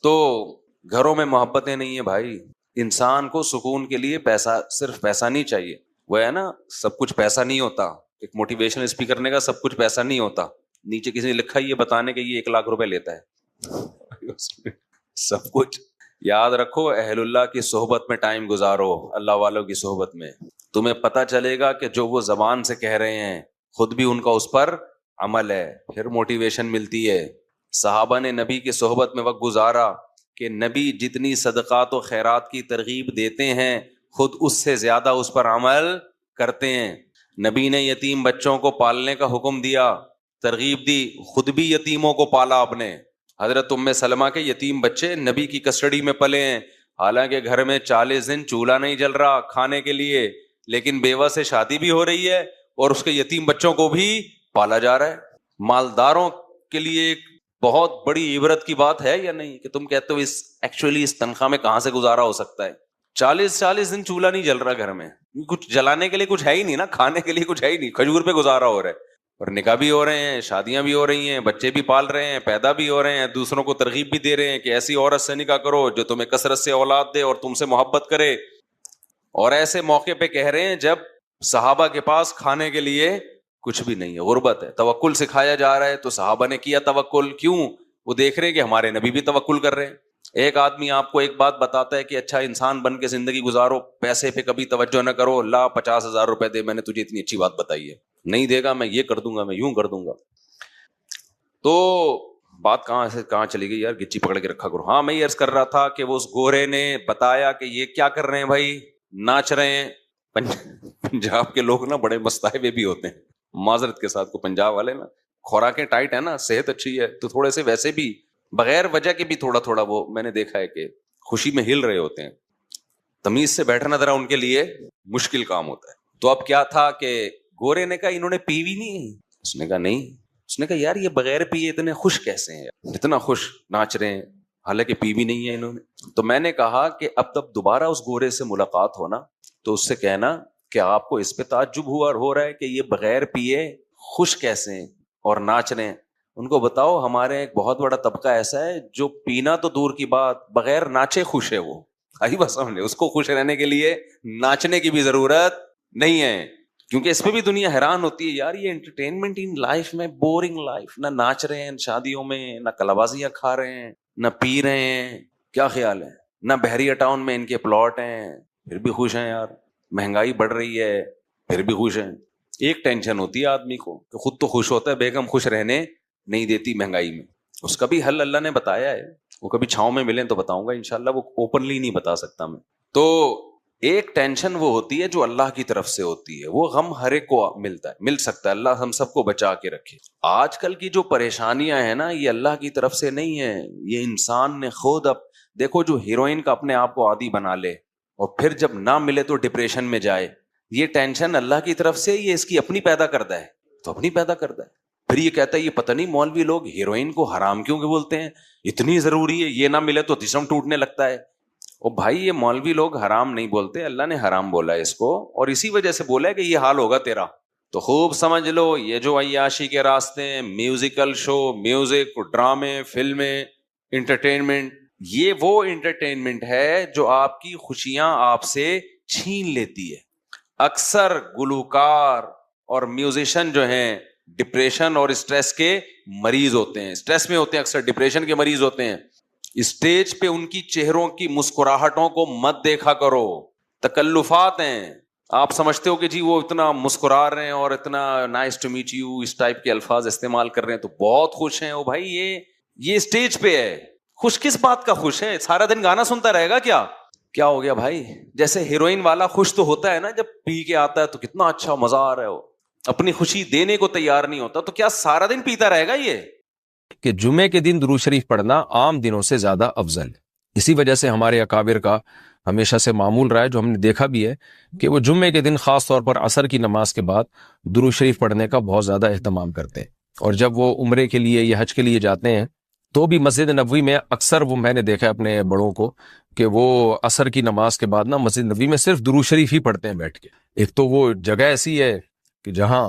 تو گھروں میں محبتیں نہیں ہیں بھائی. انسان کو سکون کے لیے صرف پیسہ نہیں چاہیے. وہ ہے نا سب کچھ پیسہ نہیں ہوتا, ایک موٹیویشن اسپیکر نے کہا سب کچھ پیسہ نہیں ہوتا, نیچے کسی نے لکھا یہ بتانے کہ یہ 1 لاکھ روپے لیتا ہے. سب کچھ یاد رکھو, اہل اللہ کی صحبت میں ٹائم گزارو, اللہ والوں کی صحبت میں, تمہیں پتہ چلے گا کہ جو وہ زبان سے کہہ رہے ہیں خود بھی ان کا اس پر عمل ہے, پھر موٹیویشن ملتی ہے. صحابہ نے نبی کی صحبت میں وقت گزارا کہ نبی جتنی صدقات و خیرات کی ترغیب دیتے ہیں خود اس سے زیادہ اس پر عمل کرتے ہیں. نبی نے یتیم بچوں کو پالنے کا حکم دیا, ترغیب دی, خود بھی یتیموں کو پالا آپ نے. حضرت ام سلمہ کے یتیم بچے نبی کی کسٹڈی میں پلے ہیں, حالانکہ گھر میں 40 دن چولہا نہیں جل رہا کھانے کے لیے, لیکن بیوہ سے شادی بھی ہو رہی ہے اور اس کے یتیم بچوں کو بھی پالا جا رہا ہے. مالداروں کے لیے ایک بہت بڑی عبرت کی بات ہے یا نہیں کہ تم کہتے ہو اس تنخواہ میں کہاں سے گزارا ہو سکتا ہے. 40 دن چولہا نہیں جل رہا گھر میں, کچھ جلانے کے لیے کچھ ہے ہی نہیں نا, کھانے کے لیے کچھ ہے ہی نہیں, کھجور پہ گزارا ہو رہا ہے, اور نکاح بھی ہو رہے ہیں, شادیاں بھی ہو رہی ہیں, بچے بھی پال رہے ہیں, پیدا بھی ہو رہے ہیں, دوسروں کو ترغیب بھی دے رہے ہیں کہ ایسی عورت سے نکاح کرو جو تمہیں کثرت سے اولاد دے اور تم سے محبت کرے. اور ایسے موقع پہ کہہ رہے ہیں جب صحابہ کے پاس کھانے کے لیے کچھ بھی نہیں ہے, غربت ہے. توکل سکھایا جا رہا ہے تو صحابہ نے کیا توکل. کیوں؟ وہ دیکھ رہے ہیں کہ ہمارے نبی بھی توکل کر رہے ہیں. ایک آدمی آپ کو ایک بات بتاتا ہے کہ اچھا انسان بن کے زندگی گزارو, پیسے پہ کبھی توجہ نہ کرو, لا 50,000 روپے دے, میں نے تجھے اتنی اچھی بات بتائی ہے. نہیں دے گا میں یہ کر دوں گا، میں یوں کر دوں گا. تو بات کہاں سے کہاں چلی گئی یار، گچی پکڑ کے رکھا کرو. ہاں میں یہ عرض کر رہا تھا کہ وہ اس گورے نے بتایا کہ یہ کیا کر رہے ہیں بھائی، ناچ رہے ہیں. پنجاب کے لوگ نا بڑے مستائے ہوئے بھی ہوتے ہیں، معذرت کے ساتھ. کو پنجاب والے نا خوراکیں ٹائٹ ہے نا، صحت اچھی ہے تو تھوڑے سے ویسے بھی بغیر وجہ کے بھی تھوڑا تھوڑا وہ میں نے دیکھا ہے کہ خوشی میں ہل رہے ہوتے ہیں. تمیز سے بیٹھنا ذرا ان کے لیے مشکل کام ہوتا ہے. تو اب کیا تھا کہ گورے نے کہا انہوں نے پی بھی نہیں. اس نے کہا نہیں. اس نے کہا یار یہ بغیر پیے اتنے خوش کیسے ہیں، اتنا خوش ناچ رہے ہیں حالانکہ پی بھی نہیں ہے انہوں نے. تو میں نے کہا کہ اب تب دوبارہ اس گورے سے ملاقات ہونا تو اس سے کہنا کہ آپ کو اس پہ تعجب ہو رہا ہے کہ یہ بغیر پیے خوش کیسے ہیں اور ناچ رہے ہیں. ان کو بتاؤ ہمارے ایک بہت بڑا طبقہ ایسا ہے جو پینا تو دور کی بات بغیر ناچے خوش ہے. وہ آئی بس سمجھے، اس کو خوش رہنے کے لیے ناچنے کی بھی ضرورت نہیں ہے. کیونکہ اس پہ بھی دنیا حیران ہوتی ہے یار، یہ انٹرٹینمنٹ ان لائف میں بورنگ لائف، نہ ناچ رہے ہیں شادیوں میں، نہ کلابازیاں کھا رہے ہیں، نہ پی رہے ہیں، کیا خیال ہے، نہ بحریہ ٹاؤن میں ان کے پلاٹ ہیں پھر بھی خوش ہیں یار، مہنگائی بڑھ رہی ہے پھر بھی خوش ہیں. ایک ٹینشن ہوتی ہے آدمی کو کہ خود تو خوش ہوتا ہے، بیگم خوش رہنے نہیں دیتی مہنگائی میں. اس کا بھی حل اللہ نے بتایا ہے، وہ کبھی چھاؤں میں ملیں تو بتاؤں گا انشاءاللہ، وہ اوپنلی نہیں بتا سکتا میں. تو ایک ٹینشن وہ ہوتی ہے جو اللہ کی طرف سے ہوتی ہے، وہ غم ہر ایک کو ملتا ہے، مل سکتا ہے، اللہ ہم سب کو بچا کے رکھے. آج کل کی جو پریشانیاں ہیں نا یہ اللہ کی طرف سے نہیں ہیں، یہ انسان نے خود. اب دیکھو جو ہیروئن کا اپنے آپ کو عادی بنا لے اور پھر جب نہ ملے تو ڈپریشن میں جائے، یہ ٹینشن اللہ کی طرف سے یہ اس کی اپنی پیدا کرتا ہے. تو اپنی پیدا کرتا ہے. پھر یہ کہتا ہے یہ پتہ نہیں مولوی لوگ ہیروئن کو حرام کیوں بولتے ہیں، اتنی ضروری ہے، یہ نہ ملے تو جسم ٹوٹنے لگتا ہے. او بھائی یہ مولوی لوگ حرام نہیں بولتے، اللہ نے حرام بولا ہے اس کو، اور اسی وجہ سے بولا ہے کہ یہ حال ہوگا تیرا. تو خوب سمجھ لو یہ جو عیاشی کے راستے ہیں، میوزیکل شو، میوزک، ڈرامے، فلمیں، انٹرٹینمنٹ، یہ وہ انٹرٹینمنٹ ہے جو آپ کی خوشیاں آپ سے چھین لیتی ہے. اکثر گلوکار اور میوزیشین جو ہیں ڈپریشن اور اسٹریس کے مریض ہوتے ہیں، اسٹریس میں ہوتے ہیں، اکثر ڈپریشن کے مریض ہوتے ہیں. اسٹیج پہ ان کی چہروں کی مسکراہٹوں کو مت دیکھا کرو، تکلفات ہیں. آپ سمجھتے ہو کہ جی وہ اتنا مسکرا رہے ہیں اور اتنا نائس ٹو میٹ یو اس ٹائپ کے الفاظ استعمال کر رہے ہیں تو بہت خوش ہیں. او بھائی یہ اسٹیج پہ ہے، خوش کس بات کا خوش ہے؟ سارا دن گانا سنتا رہے گا کیا ہو گیا بھائی؟ جیسے ہیروئن والا خوش تو ہوتا ہے نا جب پی کے آتا ہے تو کتنا اچھا مزہ آ رہا ہے، وہ اپنی خوشی دینے کو تیار نہیں ہوتا، تو کیا سارا دن پیتا رہے گا یہ؟ کہ جمعے کے دن درود شریف پڑھنا عام دنوں سے زیادہ افضل ہے. اسی وجہ سے ہمارے اکابر کا ہمیشہ سے معمول رہا ہے، جو ہم نے دیکھا بھی ہے کہ وہ جمعے کے دن خاص طور پر عصر کی نماز کے بعد درود شریف پڑھنے کا بہت زیادہ اہتمام کرتے ہیں. اور جب وہ عمرے کے لیے یا حج کے لیے جاتے ہیں تو بھی مسجد نبوی میں اکثر وہ میں نے دیکھا ہے اپنے بڑوں کو کہ وہ عصر کی نماز کے بعد نا مسجد نبوی میں صرف درود شریف ہی پڑھتے ہیں بیٹھ کے. ایک تو وہ جگہ ایسی ہے کہ جہاں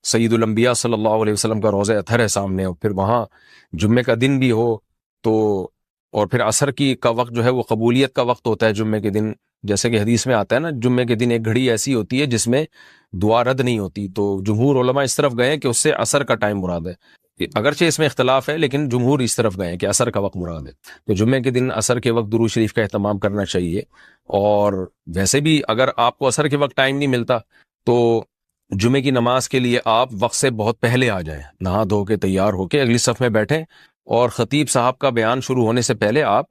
سید الانبیاء صلی اللہ علیہ وسلم کا روضہ اطہر ہے سامنے، اور پھر وہاں جمعے کا دن بھی ہو تو، اور پھر عصر کی کا وقت جو ہے وہ قبولیت کا وقت ہوتا ہے جمعے کے دن. جیسے کہ حدیث میں آتا ہے نا جمعے کے دن ایک گھڑی ایسی ہوتی ہے جس میں دعا رد نہیں ہوتی. تو جمہور علماء اس طرف گئے ہیں کہ اس سے عصر کا ٹائم مراد ہے، اگرچہ اس میں اختلاف ہے لیکن جمہور اس طرف گئے ہیں کہ عصر کا وقت مراد ہے. تو جمعے کے دن عصر کے وقت درود شریف کا اہتمام کرنا چاہیے. اور ویسے بھی اگر آپ کو عصر کے وقت ٹائم نہیں ملتا تو جمعے کی نماز کے لیے آپ وقت سے بہت پہلے آ جائیں، نہا دھو کے تیار ہو کے اگلی صف میں بیٹھیں، اور خطیب صاحب کا بیان شروع ہونے سے پہلے آپ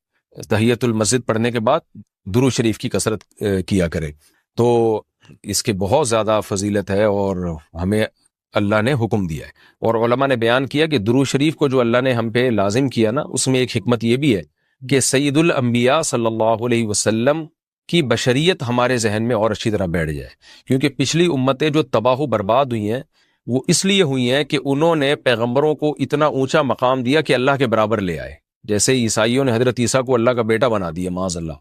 تحیت المسجد پڑھنے کے بعد درود شریف کی کثرت کیا کریں. تو اس کے بہت زیادہ فضیلت ہے اور ہمیں اللہ نے حکم دیا ہے. اور علماء نے بیان کیا کہ درود شریف کو جو اللہ نے ہم پہ لازم کیا نا، اس میں ایک حکمت یہ بھی ہے کہ سید الانبیاء صلی اللہ علیہ وسلم کی بشریت ہمارے ذہن میں اور اچھی طرح بیٹھ جائے. کیونکہ پچھلی امتیں جو تباہ و برباد ہوئی ہیں وہ اس لیے ہوئی ہیں کہ انہوں نے پیغمبروں کو اتنا اونچا مقام دیا کہ اللہ کے برابر لے آئے. جیسے عیسائیوں نے حضرت عیسیٰ کو اللہ کا بیٹا بنا دیا معاذ اللہ،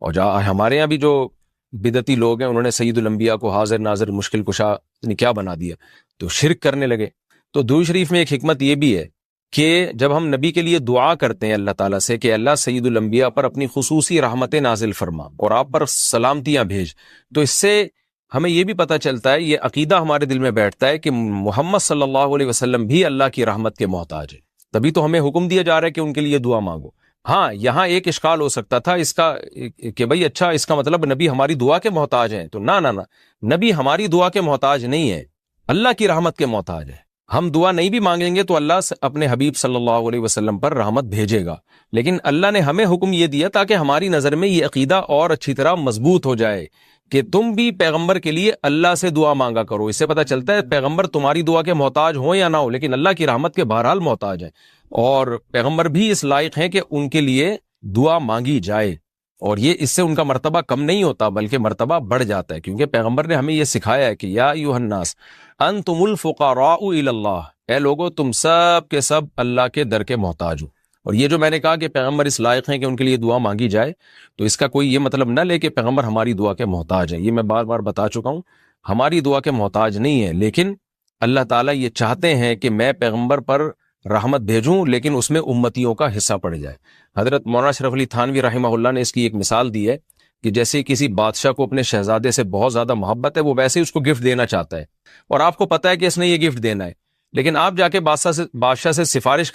اور ہمارے یہاں بھی جو بدعتی لوگ ہیں انہوں نے سید الانبیاء کو حاضر ناظر مشکل کشا کیا بنا دیا، تو شرک کرنے لگے. تو درود شریف میں ایک حکمت یہ بھی ہے کہ جب ہم نبی کے لیے دعا کرتے ہیں اللہ تعالیٰ سے کہ اللہ سید الانبیاء پر اپنی خصوصی رحمتیں نازل فرما اور آپ پر سلامتیاں بھیج، تو اس سے ہمیں یہ بھی پتہ چلتا ہے، یہ عقیدہ ہمارے دل میں بیٹھتا ہے کہ محمد صلی اللہ علیہ وسلم بھی اللہ کی رحمت کے محتاج ہے. تبھی تو ہمیں حکم دیا جا رہا ہے کہ ان کے لیے دعا مانگو. ہاں یہاں ایک اشکال ہو سکتا تھا اس کا کہ بھئی اچھا اس کا مطلب نبی ہماری دعا کے محتاج ہیں، تو نہ نبی ہماری دعا کے محتاج نہیں ہے، اللہ کی رحمت کے محتاج ہے. ہم دعا نہیں بھی مانگیں گے تو اللہ اپنے حبیب صلی اللہ علیہ وسلم پر رحمت بھیجے گا، لیکن اللہ نے ہمیں حکم یہ دیا تاکہ ہماری نظر میں یہ عقیدہ اور اچھی طرح مضبوط ہو جائے کہ تم بھی پیغمبر کے لیے اللہ سے دعا مانگا کرو. اس سے پتہ چلتا ہے پیغمبر تمہاری دعا کے محتاج ہوں یا نہ ہو، لیکن اللہ کی رحمت کے بہرحال محتاج ہیں، اور پیغمبر بھی اس لائق ہیں کہ ان کے لیے دعا مانگی جائے. اور یہ اس سے ان کا مرتبہ کم نہیں ہوتا بلکہ مرتبہ بڑھ جاتا ہے، کیونکہ پیغمبر نے ہمیں یہ سکھایا ہے کہ یا ایھا الناس انتم الفقراء الی اللہ، اے لوگو تم سب کے سب اللہ کے در کے محتاج ہو. اور یہ جو میں نے کہا کہ پیغمبر اس لائق ہیں کہ ان کے لیے دعا مانگی جائے، تو اس کا کوئی یہ مطلب نہ لے کہ پیغمبر ہماری دعا کے محتاج ہیں. یہ میں بار بار بتا چکا ہوں، ہماری دعا کے محتاج نہیں ہے، لیکن اللہ تعالیٰ یہ چاہتے ہیں کہ میں پیغمبر پر رحمت بھیجوں لیکن اس میں امتیوں کا حصہ پڑ جائے. حضرت مولانا اشرف علی تھانوی رحمہ اللہ نے اس کی ایک مثال دی ہے کہ جیسے کسی بادشاہ کو اپنے شہزادے سے بہت زیادہ محبت ہے، وہ ویسے ہی اس کو گفٹ دینا چاہتا ہے، اور آپ کو پتہ ہے کہ اس نے یہ گفٹ دینا ہے، لیکن آپ جا کے بادشاہ سے سفارش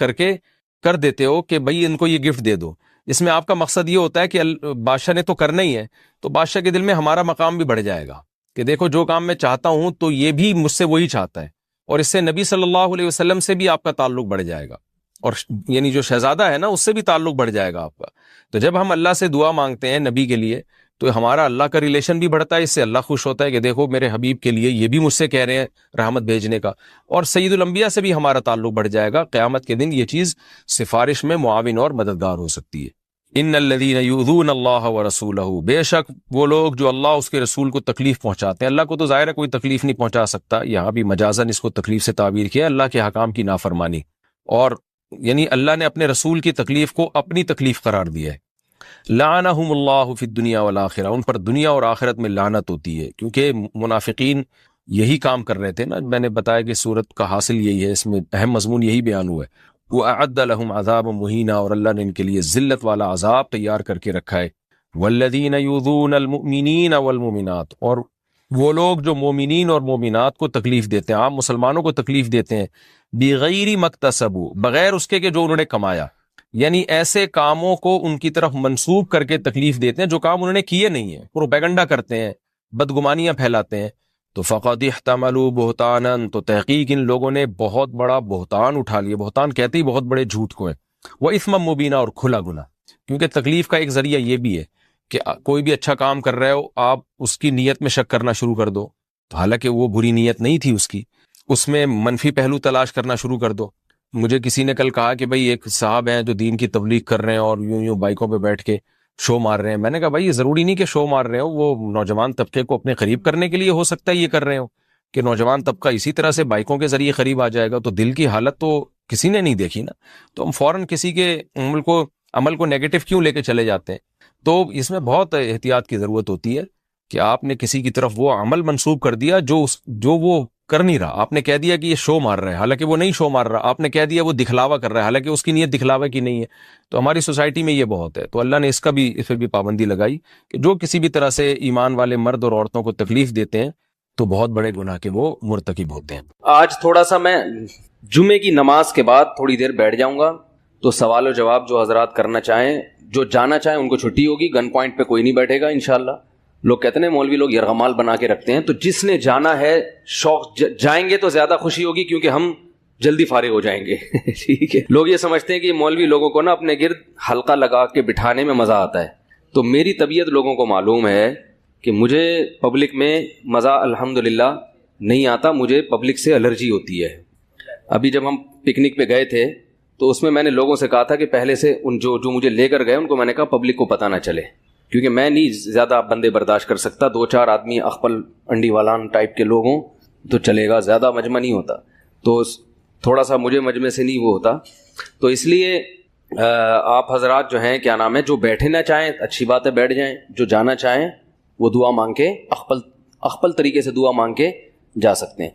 کر دیتے ہو کہ بھئی ان کو یہ گفٹ دے دو. اس میں آپ کا مقصد یہ ہوتا ہے کہ بادشاہ نے تو کرنا ہی ہے، تو بادشاہ کے دل میں ہمارا مقام بھی بڑھ جائے گا کہ دیکھو جو کام میں چاہتا ہوں تو یہ بھی مجھ سے وہی چاہتا ہے، اور اس سے نبی صلی اللہ علیہ وسلم سے بھی آپ کا تعلق بڑھ جائے گا، اور یعنی جو شہزادہ ہے نا اس سے بھی تعلق بڑھ جائے گا آپ کا. تو جب ہم اللہ سے دعا مانگتے ہیں نبی کے لیے تو ہمارا اللہ کا ریلیشن بھی بڑھتا ہے، اس سے اللہ خوش ہوتا ہے کہ دیکھو میرے حبیب کے لیے یہ بھی مجھ سے کہہ رہے ہیں رحمت بھیجنے کا، اور سید الانبیاء سے بھی ہمارا تعلق بڑھ جائے گا. قیامت کے دن یہ چیز سفارش میں معاون اور مددگار ہو سکتی ہے. ان الذین یؤذون اللہ ورسولہ، بے شک وہ لوگ جو اللہ اس کے رسول کو تکلیف پہنچاتے ہیں. اللہ کو تو ظاہر ہے کوئی تکلیف نہیں پہنچا سکتا، یہاں بھی مجازاً اس کو تکلیف سے تعبیر کیا، اللہ کے حکام کی نافرمانی، اور یعنی اللہ نے اپنے رسول کی تکلیف کو اپنی تکلیف قرار دیا ہے. لعنہم اللہ فی الدنیا والآخرہ، ان پر دنیا اور آخرت میں لعنت ہوتی ہے، کیونکہ منافقین یہی کام کر رہے تھے نا. میں نے بتایا کہ سورت کا حاصل یہی ہے، اس میں اہم مضمون یہی بیان ہوا ہے. وَأَعَدَّ لَهُمْ عَذَابًا مُهِينًا، اور اللہ نے ان کے لیے ذلت والا عذاب تیار کر کے رکھا ہے. وَالَّذِينَ يُؤْذُونَ الْمُؤْمِنِينَ وَالْمُؤْمِنَاتِ، اور وہ لوگ جو مومنین اور مومنات کو تکلیف دیتے ہیں، عام مسلمانوں کو تکلیف دیتے ہیں، بغیر مکتسبوا، بغیر اس کے کہ جو انہوں نے کمایا، یعنی ایسے کاموں کو ان کی طرف منسوب کر کے تکلیف دیتے ہیں جو کام انہوں نے کیے نہیں ہیں، پروپیگنڈا کرتے ہیں، بدگمانیاں پھیلاتے ہیں. تو فقد احتملوا بہتانا، تو تحقیق ان لوگوں نے بہت بڑا بہتان اٹھا لیا. بہتان کہتے ہی بہت بڑے جھوٹ کو ہے. وہ اثما مبینہ، اور کھلا گناہ، کیونکہ تکلیف کا ایک ذریعہ یہ بھی ہے کہ کوئی بھی اچھا کام کر رہے ہو آپ اس کی نیت میں شک کرنا شروع کر دو، تو حالانکہ وہ بری نیت نہیں تھی اس میں منفی پہلو تلاش کرنا شروع کر دو. مجھے کسی نے کل کہا کہ بھئی ایک صاحب ہیں جو دین کی تبلیغ کر رہے ہیں اور یوں بائکوں پہ بیٹھ کے شو مار رہے ہیں. میں نے کہا بھائی یہ ضروری نہیں کہ شو مار رہے ہو، وہ نوجوان طبقے کو اپنے قریب کرنے کے لیے ہو سکتا ہے یہ کر رہے ہو کہ نوجوان طبقہ اسی طرح سے بائکوں کے ذریعے قریب آ جائے گا. تو دل کی حالت تو کسی نے نہیں دیکھی نا، تو ہم فوراً کسی کے عمل کو نیگیٹو کیوں لے کے چلے جاتے ہیں. تو اس میں بہت احتیاط کی ضرورت ہوتی ہے کہ آپ نے کسی کی طرف وہ عمل منسوب کر دیا جو وہ کر نہیں رہا. آپ نے کہہ دیا کہ یہ شو مار رہا ہے، حالانکہ وہ نہیں شو مار رہا. آپ نے کہہ دیا وہ دکھلاوا کر رہا ہے، حالانکہ اس کی نیت دکھلاوا کی نہیں ہے. تو ہماری سوسائٹی میں یہ بہت ہے. تو اللہ نے اس پہ بھی پابندی لگائی کہ جو کسی بھی طرح سے ایمان والے مرد اور عورتوں کو تکلیف دیتے ہیں تو بہت بڑے گناہ کے وہ مرتکب ہوتے ہیں. آج تھوڑا سا میں جمعے کی نماز کے بعد تھوڑی دیر بیٹھ جاؤں گا، تو سوال و جواب جو حضرات کرنا چاہیں، جو جانا چاہیں ان کو چھٹی ہوگی. گن پوائنٹ پہ کوئی نہیں بیٹھے گا انشاءاللہ. لوگ کہتے ہیں مولوی لوگ یرغمال بنا کے رکھتے ہیں، تو جس نے جانا ہے شوق جائیں گے تو زیادہ خوشی ہوگی کیونکہ ہم جلدی فارغ ہو جائیں گے. ٹھیک ہے. لوگ یہ سمجھتے ہیں کہ مولوی لوگوں کو نا اپنے گرد حلقہ لگا کے بٹھانے میں مزہ آتا ہے. تو میری طبیعت لوگوں کو معلوم ہے کہ مجھے پبلک میں مزہ الحمدللہ نہیں آتا. مجھے پبلک سے الرجی ہوتی ہے. ابھی جب ہم پکنک پہ گئے تھے تو اس میں نے لوگوں سے کہا تھا کہ پہلے سے ان جو مجھے لے کر گئے ان کو میں نے کہا پبلک کو پتہ نہ چلے، کیونکہ میں نہیں زیادہ بندے برداشت کر سکتا. 2-4 آدمی اخپل انڈی والان ٹائپ کے لوگ ہوں تو چلے گا، زیادہ مجمع نہیں ہوتا. تو تھوڑا سا مجھے مجمع سے نہیں وہ ہوتا. تو اس لیے آپ حضرات جو ہیں جو بیٹھے نہ چاہیں اچھی بات ہے بیٹھ جائیں، جو جانا چاہیں وہ دعا مانگ کے اخپل طریقے سے دعا مانگ کے جا سکتے ہیں.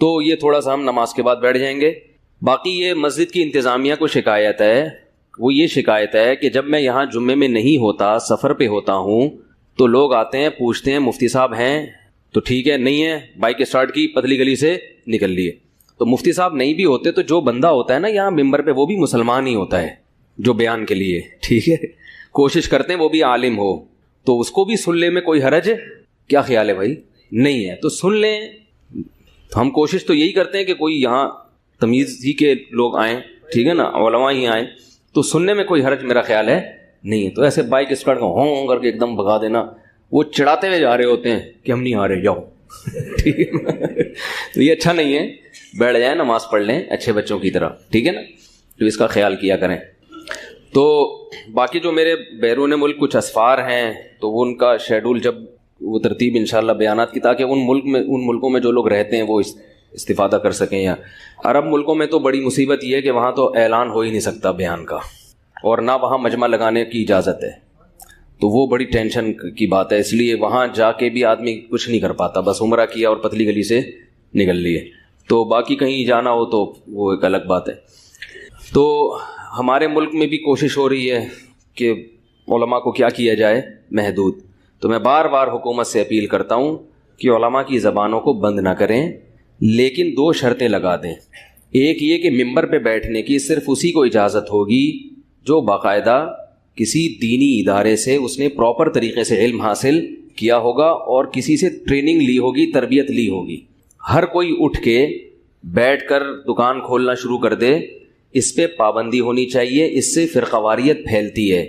تو یہ تھوڑا سا ہم نماز کے بعد بیٹھ جائیں گے. باقی یہ مسجد کی انتظامیہ کو شکایت ہے، وہ یہ شکایت ہے کہ جب میں یہاں جمعے میں نہیں ہوتا، سفر پہ ہوتا ہوں، تو لوگ آتے ہیں پوچھتے ہیں مفتی صاحب ہیں؟ تو ٹھیک ہے، نہیں ہے، بائک اسٹارٹ کی، پتلی گلی سے نکل لیے. تو مفتی صاحب نہیں بھی ہوتے تو جو بندہ ہوتا ہے نا یہاں ممبر پہ وہ بھی مسلمان ہی ہوتا ہے جو بیان کے لیے، ٹھیک ہے، کوشش کرتے ہیں وہ بھی عالم ہو، تو اس کو بھی سن لے میں کوئی حرج ہے؟ کیا خیال ہے بھائی؟ نہیں ہے تو سن لیں. تو ہم کوشش تو یہی کرتے ہیں کہ کوئی یہاں تمیز ہی کے لوگ آئیں, ٹھیک ہے نا, علماء ہی آئیں, تو سننے میں کوئی حرج میرا خیال ہے نہیں ہے. تو ایسے بائک اسٹارٹ ہوں کر کے ایک دم بھگا دینا, وہ چڑھاتے ہوئے جا رہے ہوتے ہیں کہ ہم نہیں آ رہے, جاؤ. ٹھیک ہے, تو یہ اچھا نہیں ہے. بیٹھ جائیں, نماز پڑھ لیں اچھے بچوں کی طرح, ٹھیک ہے نا. تو اس کا خیال کیا کریں. تو باقی جو میرے بیرون ملک کچھ اسفار ہیں تو وہ ان کا شیڈول جب وہ ترتیب انشاءاللہ بیانات کی, تاکہ ان ملکوں میں جو لوگ رہتے ہیں وہ استفادہ کر سکیں. یا عرب ملکوں میں تو بڑی مصیبت یہ ہے کہ وہاں تو اعلان ہو ہی نہیں سکتا بیان کا, اور نہ وہاں مجمع لگانے کی اجازت ہے. تو وہ بڑی ٹینشن کی بات ہے, اس لیے وہاں جا کے بھی آدمی کچھ نہیں کر پاتا, بس عمرہ کیا اور پتلی گلی سے نکل لیے. تو باقی کہیں جانا ہو تو وہ ایک الگ بات ہے. تو ہمارے ملک میں بھی کوشش ہو رہی ہے کہ علماء کو کیا کیا جائے, محدود. تو میں بار بار حکومت سے اپیل کرتا ہوں کہ علماء کی زبانوں کو بند نہ کریں, لیکن 2 شرطیں لگا دیں. ایک یہ کہ ممبر پہ بیٹھنے کی صرف اسی کو اجازت ہوگی جو باقاعدہ کسی دینی ادارے سے اس نے پراپر طریقے سے علم حاصل کیا ہوگا اور کسی سے ٹریننگ لی ہوگی, تربیت لی ہوگی. ہر کوئی اٹھ کے بیٹھ کر دکان کھولنا شروع کر دے, اس پہ پابندی ہونی چاہیے. اس سے فرقواریت پھیلتی ہے,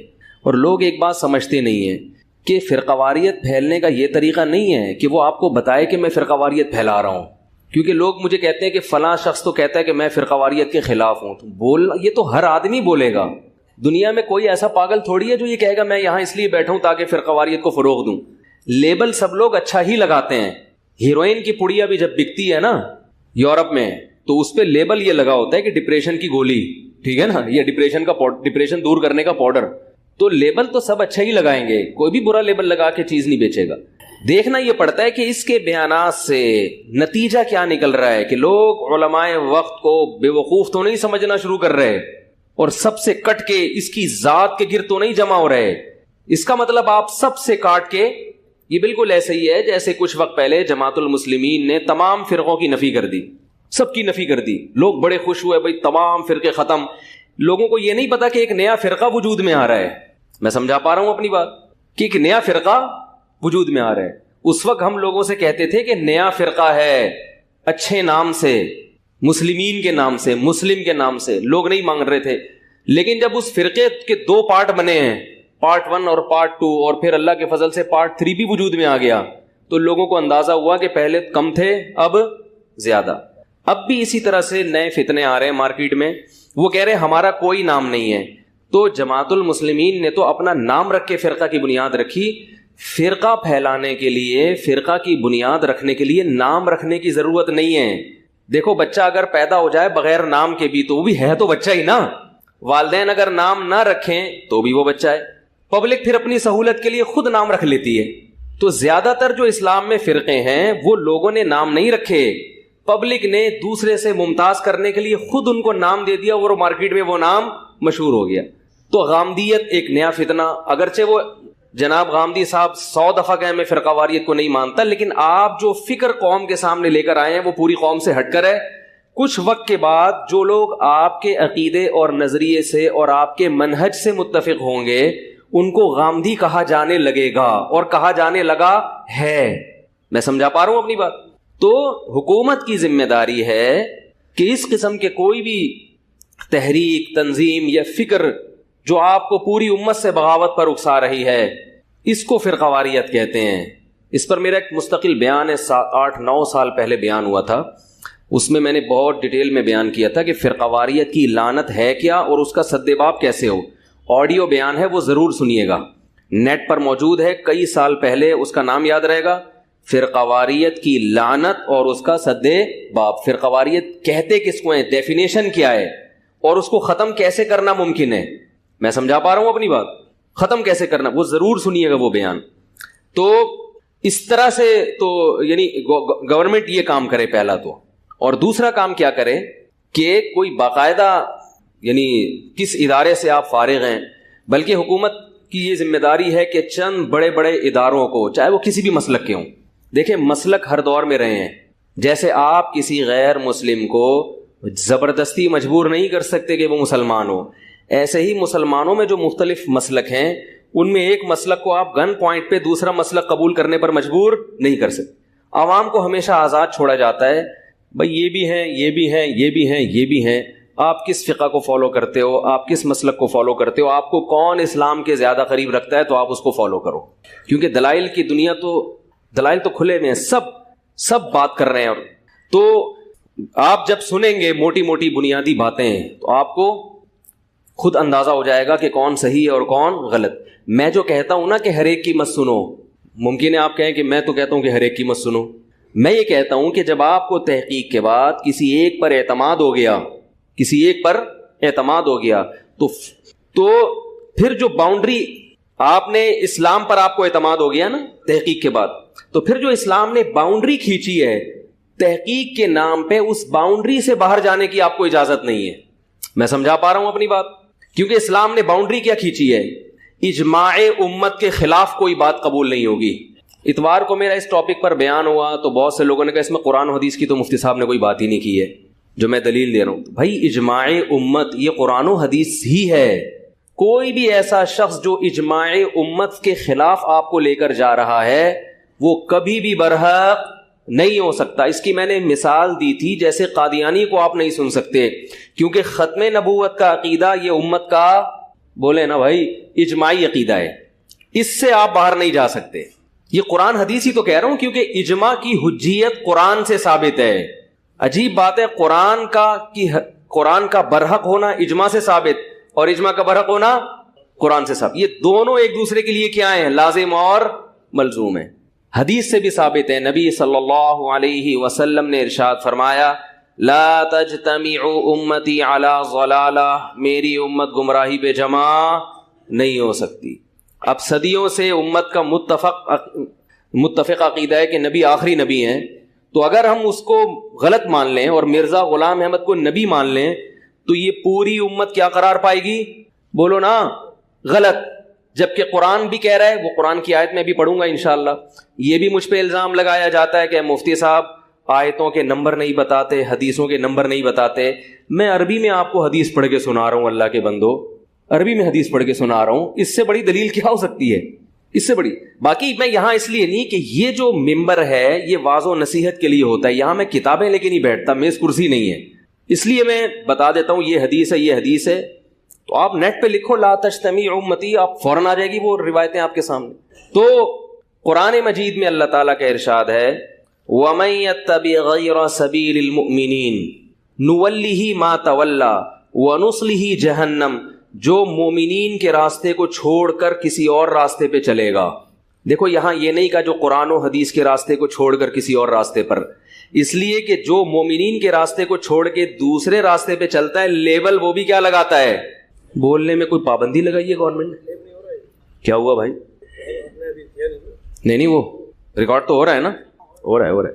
اور لوگ ایک بات سمجھتے نہیں ہیں کہ فرقواریت پھیلنے کا یہ طریقہ نہیں ہے کہ وہ آپ کو بتائے کہ میں فرقواریت پھیلا رہا ہوں. کیونکہ لوگ مجھے کہتے ہیں کہ فلاں شخص تو کہتا ہے کہ میں فرقواریت کے خلاف ہوں. تو یہ تو ہر آدمی بولے گا. دنیا میں کوئی ایسا پاگل تھوڑی ہے جو یہ کہے گا میں یہاں اس لیے بیٹھا ہوں تاکہ فرقواریت کو فروغ دوں. لیبل سب لوگ اچھا ہی لگاتے ہیں. ہیروئن کی پڑیا بھی جب بکتی ہے نا یورپ میں, تو اس پہ لیبل یہ لگا ہوتا ہے کہ ڈپریشن کی گولی, ٹھیک ہے نا, یہ ڈپریشن دور کرنے کا پاؤڈر. تو لیبل تو سب اچھا ہی لگائیں گے, کوئی بھی برا لیبل لگا کے چیز نہیں بیچے گا. دیکھنا یہ پڑتا ہے کہ اس کے بیانات سے نتیجہ کیا نکل رہا ہے, کہ لوگ علماء وقت کو بے وقوف تو نہیں سمجھنا شروع کر رہے اور سب سے کٹ کے اس کی ذات کے گرد تو نہیں جمع ہو رہے. اس کا مطلب آپ سب سے کاٹ کے, یہ بالکل ایسے ہی ہے جیسے کچھ وقت پہلے جماعت المسلمین نے تمام فرقوں کی نفی کر دی, سب کی نفی کر دی. لوگ بڑے خوش ہوئے, بھائی تمام فرقے ختم. لوگوں کو یہ نہیں پتا کہ ایک نیا فرقہ وجود میں آ رہا ہے. میں سمجھا پا رہا ہوں اپنی بات, کہ ایک نیا فرقہ وجود میں آ رہا ہے. اس وقت ہم لوگوں سے کہتے تھے کہ نیا فرقہ ہے, اچھے نام سے, مسلمین کے نام سے, مسلم کے نام سے. لوگ نہیں مانگ رہے تھے. لیکن جب اس فرقے کے 2 پارٹ بنے ہیں, پارٹ 1 اور پارٹ 2, اور پھر اللہ کے فضل سے پارٹ 3 بھی وجود میں آ گیا, تو لوگوں کو اندازہ ہوا کہ پہلے کم تھے اب زیادہ. اب بھی اسی طرح سے نئے فتنے آ رہے ہیں مارکیٹ میں. وہ کہہ رہے ہیں ہمارا کوئی نام نہیں ہے. تو جماعت المسلمین نے تو اپنا نام رکھ کے فرقہ کی بنیاد رکھی. فرقہ پھیلانے کے لیے, فرقہ کی بنیاد رکھنے کے لیے نام رکھنے کی ضرورت نہیں ہے. دیکھو بچہ اگر پیدا ہو جائے بغیر نام کے بھی تو وہ بھی ہے تو بچہ ہی نا. والدین اگر نام نہ رکھیں تو بھی وہ بچہ ہے. پبلک پھر اپنی سہولت کے لیے خود نام رکھ لیتی ہے. تو زیادہ تر جو اسلام میں فرقے ہیں وہ لوگوں نے نام نہیں رکھے, پبلک نے دوسرے سے ممتاز کرنے کے لیے خود ان کو نام دے دیا اور مارکیٹ میں وہ نام مشہور ہو گیا. تو غامدیت ایک نیا فتنہ, اگرچہ وہ جناب غامدی صاحب 100 دفعہ کہیں میں فرقہ واریت کو نہیں مانتا, لیکن آپ جو فکر قوم کے سامنے لے کر آئے ہیں وہ پوری قوم سے ہٹ کر ہے. کچھ وقت کے بعد جو لوگ آپ کے عقیدے اور نظریے سے اور آپ کے منہج سے متفق ہوں گے ان کو غامدی کہا جانے لگے گا, اور کہا جانے لگا ہے. میں سمجھا پا رہا ہوں اپنی بات. تو حکومت کی ذمہ داری ہے کہ اس قسم کے کوئی بھی تحریک, تنظیم یا فکر جو آپ کو پوری امت سے بغاوت پر اکسا رہی ہے, اس کو فرقہ واریت کہتے ہیں. اس پر میرا ایک مستقل بیان ہے, 8-9 سال پہلے بیان ہوا تھا. اس میں نے بہت ڈیٹیل میں بیان کیا تھا کہ فرقہ واریت کی لعنت ہے کیا اور اس کا سدباب کیسے ہو. آڈیو بیان ہے, وہ ضرور سنیے گا, نیٹ پر موجود ہے, کئی سال پہلے. اس کا نام یاد رہے گا, فرقہ واریت کی لعنت اور اس کا سدباب. فرقہ واریت کہتے کس کو ہیں, ڈیفینیشن کیا ہے, اور اس کو ختم کیسے کرنا ممکن ہے. میں سمجھا پا رہا ہوں اپنی بات, ختم کیسے کرنا, وہ ضرور سنیے گا وہ بیان. تو اس طرح سے تو یعنی گورنمنٹ یہ کام کرے پہلا تو, اور دوسرا کام کیا کرے کہ کوئی باقاعدہ یعنی کس ادارے سے آپ فارغ ہیں, بلکہ حکومت کی یہ ذمہ داری ہے کہ چند بڑے بڑے اداروں کو, چاہے وہ کسی بھی مسلک کے ہوں, دیکھیں مسلک ہر دور میں رہے ہیں. جیسے آپ کسی غیر مسلم کو زبردستی مجبور نہیں کر سکتے کہ وہ مسلمان ہو, ایسے ہی مسلمانوں میں جو مختلف مسلک ہیں ان میں ایک مسلک کو آپ گن پوائنٹ پہ دوسرا مسلک قبول کرنے پر مجبور نہیں کر سکتے. عوام کو ہمیشہ آزاد چھوڑا جاتا ہے بھائی یہ بھی ہیں، یہ بھی ہیں، یہ بھی ہیں، یہ بھی ہیں. آپ کس فقہ کو فالو کرتے ہو، آپ کس مسلک کو فالو کرتے ہو، آپ کو کون اسلام کے زیادہ قریب رکھتا ہے تو آپ اس کو فالو کرو. کیونکہ دلائل کی دنیا دلائل تو کھلے ہوئے ہیں، سب بات کر رہے ہیں. اور تو آپ جب سنیں گے موٹی موٹی بنیادی باتیں تو آپ کو خود اندازہ ہو جائے گا کہ کون صحیح ہے اور کون غلط. میں جو کہتا ہوں نا کہ ہر ایک کی مت سنو، ممکن ہے آپ کہیں کہ میں تو کہتا ہوں کہ ہر ایک کی مت سنو. میں یہ کہتا ہوں کہ جب آپ کو تحقیق کے بعد کسی ایک پر اعتماد ہو گیا، کسی ایک پر اعتماد ہو گیا تو پھر جو باؤنڈری آپ نے اسلام پر آپ کو اعتماد ہو گیا نا تحقیق کے بعد، تو پھر جو اسلام نے باؤنڈری کھینچی ہے تحقیق کے نام پہ، اس باؤنڈری سے باہر جانے کی آپ کو اجازت نہیں ہے. میں سمجھا پا رہا ہوں اپنی بات؟ کیونکہ اسلام نے باؤنڈری کیا کھینچی ہے؟ اجماع امت کے خلاف کوئی بات قبول نہیں ہوگی. اتوار کو میرا اس ٹاپک پر بیان ہوا تو بہت سے لوگوں نے کہا اس میں قرآن و حدیث کی تو مفتی صاحب نے کوئی بات ہی نہیں کی ہے جو میں دلیل دے رہا ہوں. بھائی اجماع امت یہ قرآن و حدیث ہی ہے. کوئی بھی ایسا شخص جو اجماع امت کے خلاف آپ کو لے کر جا رہا ہے وہ کبھی بھی برحق نہیں ہو سکتا. اس کی میں نے مثال دی تھی، جیسے قادیانی کو آپ نہیں سن سکتے کیونکہ ختم نبوت کا عقیدہ یہ امت کا، بولے نا بھائی، اجماعی عقیدہ ہے، اس سے آپ باہر نہیں جا سکتے. یہ قرآن حدیث ہی تو کہہ رہا ہوں کیونکہ اجماع کی حجیت قرآن سے ثابت ہے. عجیب بات ہے، قرآن کا برحق ہونا اجماع سے ثابت اور اجماع کا برحق ہونا قرآن سے ثابت. یہ دونوں ایک دوسرے کے لیے کیا ہیں؟ لازم اور ملزوم ہیں. حدیث سے بھی ثابت ہے، نبی صلی اللہ علیہ وسلم نے ارشاد فرمایا لا تجتمع امتی علی ضلالہ، میری امت گمراہی پہ جمع نہیں ہو سکتی. اب صدیوں سے امت کا متفق عقیدہ ہے کہ نبی آخری نبی ہیں، تو اگر ہم اس کو غلط مان لیں اور مرزا غلام احمد کو نبی مان لیں تو یہ پوری امت کیا قرار پائے گی؟ بولو نا، غلط. جبکہ قرآن بھی کہہ رہا ہے، وہ قرآن کی آیت میں بھی پڑھوں گا انشاءاللہ. یہ بھی مجھ پہ الزام لگایا جاتا ہے کہ مفتی صاحب آیتوں کے نمبر نہیں بتاتے، حدیثوں کے نمبر نہیں بتاتے. میں عربی میں آپ کو حدیث پڑھ کے سنا رہا ہوں، اللہ کے بندو، عربی میں حدیث پڑھ کے سنا رہا ہوں. اس سے بڑی دلیل کیا ہو سکتی ہے؟ اس سے بڑی. باقی میں یہاں اس لیے نہیں کہ یہ جو ممبر ہے یہ واعظ و نصیحت کے لیے ہوتا ہے، یہاں میں کتابیں لے کے نہیں بیٹھتا، میز کرسی نہیں ہے. اس لیے میں بتا دیتا ہوں یہ حدیث ہے، یہ حدیث ہے. تو آپ نیٹ پہ لکھو لا تجتمع امتی، آپ فوراً آ جائے گی وہ روایتیں آپ کے سامنے. تو قرآن مجید میں اللہ تعالیٰ کا ارشاد ہے وَمَن يَتَّبِعْ غَيْرَ سَبِيلِ الْمُؤْمِنِينَ نُوَلِّهِ مَا تَوَلَّى وَنُصْلِهِ جَهَنَّمَ، جو مومنین کے راستے کو چھوڑ کر کسی اور راستے پہ چلے گا. دیکھو یہاں یہ نہیں کہا جو قرآن و حدیث کے راستے کو چھوڑ کر کسی اور راستے پر، اس لیے کہ جو مومنین کے راستے کو چھوڑ کے دوسرے راستے پہ چلتا ہے لیبل وہ بھی کیا لگاتا ہے؟ بولنے میں کوئی پابندی لگائی ہے گورنمنٹ نے؟ کیا ہوا بھائی؟ نہیں وہ ریکارڈ تو ہو رہا ہے نا، ہو رہا ہے.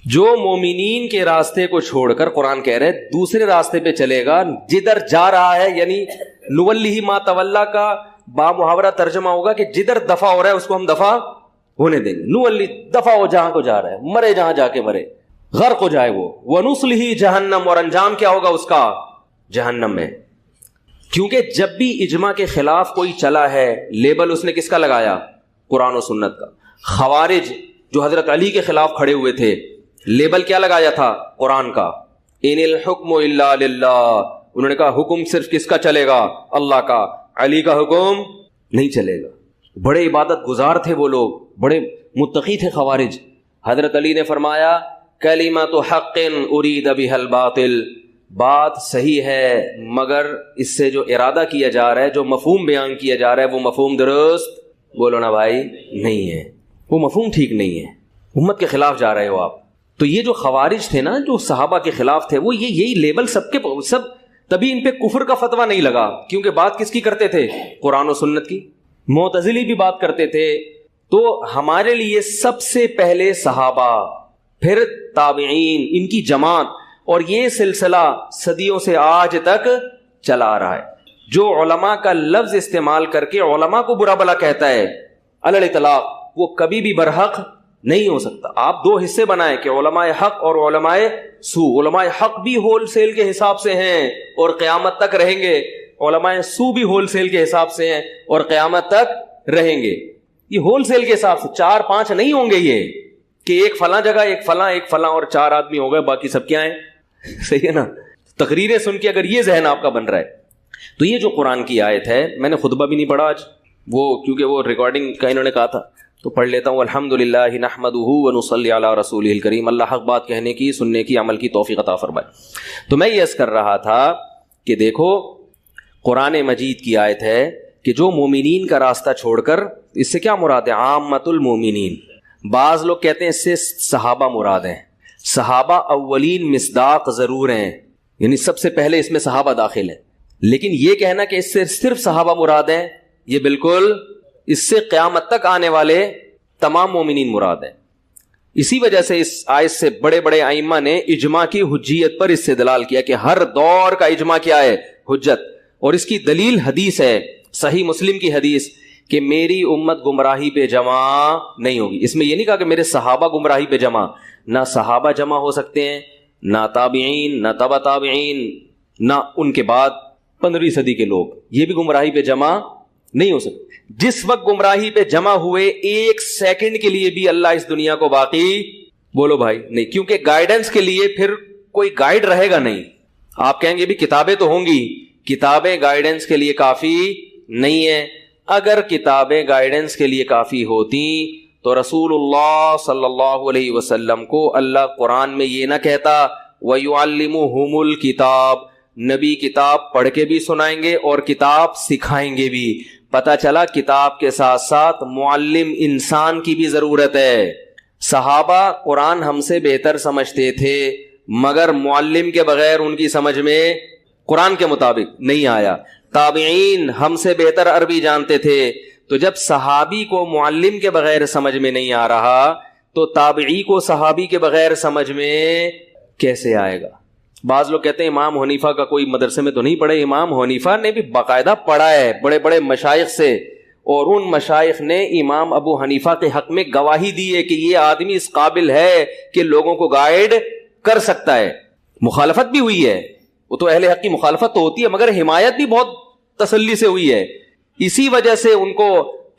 جو مومنین کے راستے کو چھوڑ کر، قرآن کہہ رہے دوسرے راستے پہ چلے گا، جدھر جا رہا ہے، یعنی نولی ما تولا کا با محاورہ ترجمہ ہوگا کہ جدھر دفع ہو رہا ہے اس کو ہم دفع ہونے دیں گے. نولی دفع ہو جہاں کو جا رہا ہے، مرے جہاں جا کے مرے، غرق ہو جائے وہ. ونصلہ جہنم، اور انجام کیا ہوگا اس کا؟ جہنم میں. کیونکہ جب بھی اجماع کے خلاف کوئی چلا ہے لیبل اس نے کس کا لگایا؟ قرآن و سنت کا. خوارج جو حضرت علی کے خلاف کھڑے ہوئے تھے لیبل کیا لگایا تھا؟ قرآن کا. ان الحکم الا للہ، انہوں نے کہا حکم صرف کس کا چلے گا؟ اللہ کا، علی کا حکم نہیں چلے گا. بڑے عبادت گزار تھے وہ لوگ، بڑے متقی تھے خوارج. حضرت علی نے فرمایا کلمۃ حق ارید بها الباطل، بات صحیح ہے مگر اس سے جو ارادہ کیا جا رہا ہے، جو مفہوم بیان کیا جا رہا ہے وہ مفہوم درست، بولو نا بھائی، نہیں ہے، وہ مفہوم ٹھیک نہیں ہے، امت کے خلاف جا رہے ہو آپ. تو یہ جو خوارج تھے نا، جو صحابہ کے خلاف تھے، وہ یہی لیبل سب تبھی ان پہ کفر کا فتویٰ نہیں لگا، کیونکہ بات کس کی کرتے تھے؟ قرآن و سنت کی. معتزلی بھی بات کرتے تھے. تو ہمارے لیے سب سے پہلے صحابہ، پھر تابعین، ان کی جماعت، اور یہ سلسلہ صدیوں سے آج تک چلا آ رہا ہے. جو علماء کا لفظ استعمال کر کے علماء کو برا بلا کہتا ہے علی الاطلاق، وہ کبھی بھی برحق نہیں ہو سکتا. آپ دو حصے بنائیں کہ علماء حق اور علماء سو. علماء حق بھی ہول سیل کے حساب سے ہیں اور قیامت تک رہیں گے، علماء سو بھی ہول سیل کے حساب سے ہیں اور قیامت تک رہیں گے. یہ ہول سیل کے حساب سے 4-5 نہیں ہوں گے. کہ ایک فلاں جگہ ایک فلاں اور 4 آدمی ہو گئے, باقی سب کیا ہیں, صحیح ہے نا. تقریریں سن کے اگر یہ ذہن آپ کا بن رہا ہے, تو یہ جو قرآن کی آیت ہے, میں نے خطبہ بھی نہیں پڑھا آج, وہ کیونکہ وہ ریکارڈنگ کا انہوں نے کہا تھا تو پڑھ لیتا ہوں. الحمدللہ نحمدہ ونصلی علی رسولہ الکریم. اللہ حق بات کہنے کی, سننے کی, عمل کی توفیق عطا فرمائے. تو میں یہ عرض کر رہا تھا کہ دیکھو قرآن مجید کی آیت ہے کہ جو مومنین کا راستہ چھوڑ کر, اس سے کیا مراد ہے, عامۃ المومنین. بعض لوگ کہتے ہیں اس سے صحابہ مراد ہیں. صحابہ اولین مصداق ضرور ہیں, یعنی سب سے پہلے اس میں صحابہ داخل ہیں, لیکن یہ کہنا کہ اس سے صرف صحابہ مراد ہیں, یہ بالکل, اس سے قیامت تک آنے والے تمام مومنین مراد ہیں. اسی وجہ سے اس آیت سے بڑے بڑے ائمہ نے اجماع کی حجیت پر استدلال کیا کہ ہر دور کا اجماع کیا ہے, حجت. اور اس کی دلیل حدیث ہے, صحیح مسلم کی حدیث, کہ میری امت گمراہی پہ جمع نہیں ہوگی. اس میں یہ نہیں کہا کہ میرے صحابہ گمراہی پہ جمع, نہ صحابہ جمع ہو سکتے ہیں, نہ تابعین, نہ تبع تابعین, نہ ان کے بعد 15ویں صدی کے لوگ, یہ بھی گمراہی پہ جمع نہیں ہو سکتے. جس وقت گمراہی پہ جمع ہوئے 1 سیکنڈ کے لیے بھی اللہ اس دنیا کو باقی, بولو بھائی, نہیں, کیونکہ گائیڈنس کے لیے پھر کوئی گائیڈ رہے گا نہیں. آپ کہیں گے بھی کتابیں تو ہوں گی, کتابیں گائیڈنس کے لیے کافی نہیں ہیں. اگر کتابیں گائیڈنس کے لیے کافی ہوتی تو رسول اللہ صلی اللہ علیہ وسلم کو اللہ قرآن میں یہ نہ کہتا وَيُعَلِّمُهُمُ الْكِتَابَ, نبی کتاب پڑھ کے بھی سنائیں گے اور کتاب سکھائیں گے بھی. پتہ چلا کتاب کے ساتھ ساتھ معلم انسان کی بھی ضرورت ہے. صحابہ قرآن ہم سے بہتر سمجھتے تھے, مگر معلم کے بغیر ان کی سمجھ میں قرآن کے مطابق نہیں آیا. تابعین ہم سے بہتر عربی جانتے تھے, تو جب صحابی کو معلم کے بغیر سمجھ میں نہیں آ رہا تو تابعی کو صحابی کے بغیر سمجھ میں کیسے آئے گا. بعض لوگ کہتے ہیں امام حنیفہ کا کوئی مدرسے میں تو نہیں پڑھے. امام حنیفہ نے بھی باقاعدہ پڑھا ہے بڑے بڑے مشائخ سے, اور ان مشائخ نے امام ابو حنیفہ کے حق میں گواہی دی ہے کہ یہ آدمی اس قابل ہے کہ لوگوں کو گائیڈ کر سکتا ہے. مخالفت بھی ہوئی ہے, وہ تو اہل حق کی مخالفت تو ہوتی ہے, مگر حمایت بھی بہت تسلی سے ہوئی ہے. اسی وجہ سے ان کو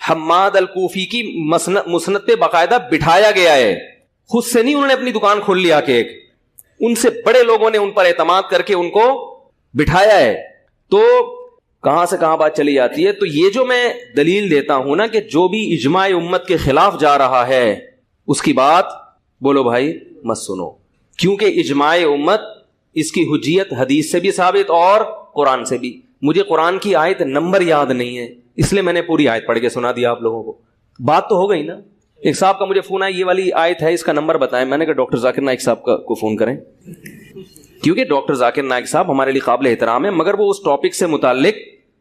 حماد الکوفی کی مسند پہ باقاعدہ بٹھایا گیا ہے. خود سے نہیں انہوں نے اپنی دکان کھول لیا کہ ایک, ان سے بڑے لوگوں نے ان پر اعتماد کر کے ان کو بٹھایا ہے. تو کہاں سے کہاں بات چلی جاتی ہے. تو یہ جو میں دلیل دیتا ہوں نا کہ جو بھی اجماع امت کے خلاف جا رہا ہے اس کی بات بولو بھائی مت سنو, کیونکہ اجماع امت اس کی حجیت حدیث سے بھی ثابت اور قرآن سے بھی. مجھے قرآن کی آیت نمبر یاد نہیں ہے, اس لیے میں نے پوری آیت پڑھ کے سنا دیا آپ لوگوں کو. بات تو ہو گئی نا. ایک صاحب کا مجھے فون آیا, یہ والی آیت ہے, اس کا نمبر بتائیں. میں نے کہا ڈاکٹر ذاکر نائک صاحب کو فون کریں, کیونکہ ڈاکٹر ذاکر نائک صاحب ہمارے لیے قابل احترام ہے, مگر وہ اس ٹاپک سے متعلق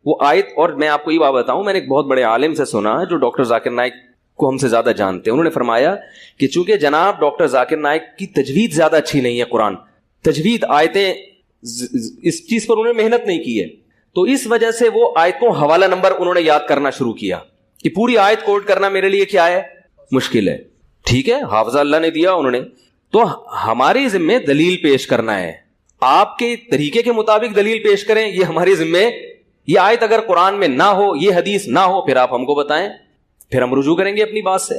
وہ آیت, اور میں آپ کو یہ بات بتاؤں, میں نے ایک بہت بڑے عالم سے سنا جو ڈاکٹر ذاکر نائک کو ہم سے زیادہ جانتے ہیں. انہوں نے فرمایا کہ چونکہ جناب ڈاکٹر ذاکر نائک کی تجوید زیادہ اچھی نہیں ہے, قرآن تجوید آیتیں اس چیز پر انہوں نے محنت نہیں کی ہے, تو اس وجہ سے وہ آیتوں حوالہ نمبر انہوں نے یاد کرنا شروع کیا کہ پوری آیت کوٹ کرنا میرے لیے کیا ہے, مشکل ہے. ٹھیک ہے, حافظہ اللہ نے دیا انہوں نے, تو ہماری ذمہ دلیل پیش کرنا ہے. آپ کے طریقے کے مطابق دلیل پیش کریں, یہ ہماری ذمہ. یہ آیت اگر قرآن میں نہ ہو, یہ حدیث نہ ہو, پھر آپ ہم کو بتائیں, پھر ہم رجوع کریں گے اپنی بات سے.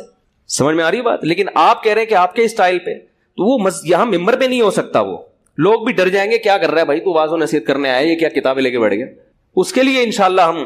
سمجھ میں آ رہی بات. لیکن آپ کہہ رہے ہیں کہ آپ کے اسٹائل پہ, تو وہ یہاں ممبر پہ نہیں ہو سکتا. وہ لوگ بھی ڈر جائیں گے, کیا کر رہا ہے بھائی, تو واضح نصیحت کرنے آئے, یہ کیا کتابیں لے کے بیٹھ گئے. اس کے لیے انشاءاللہ ہم,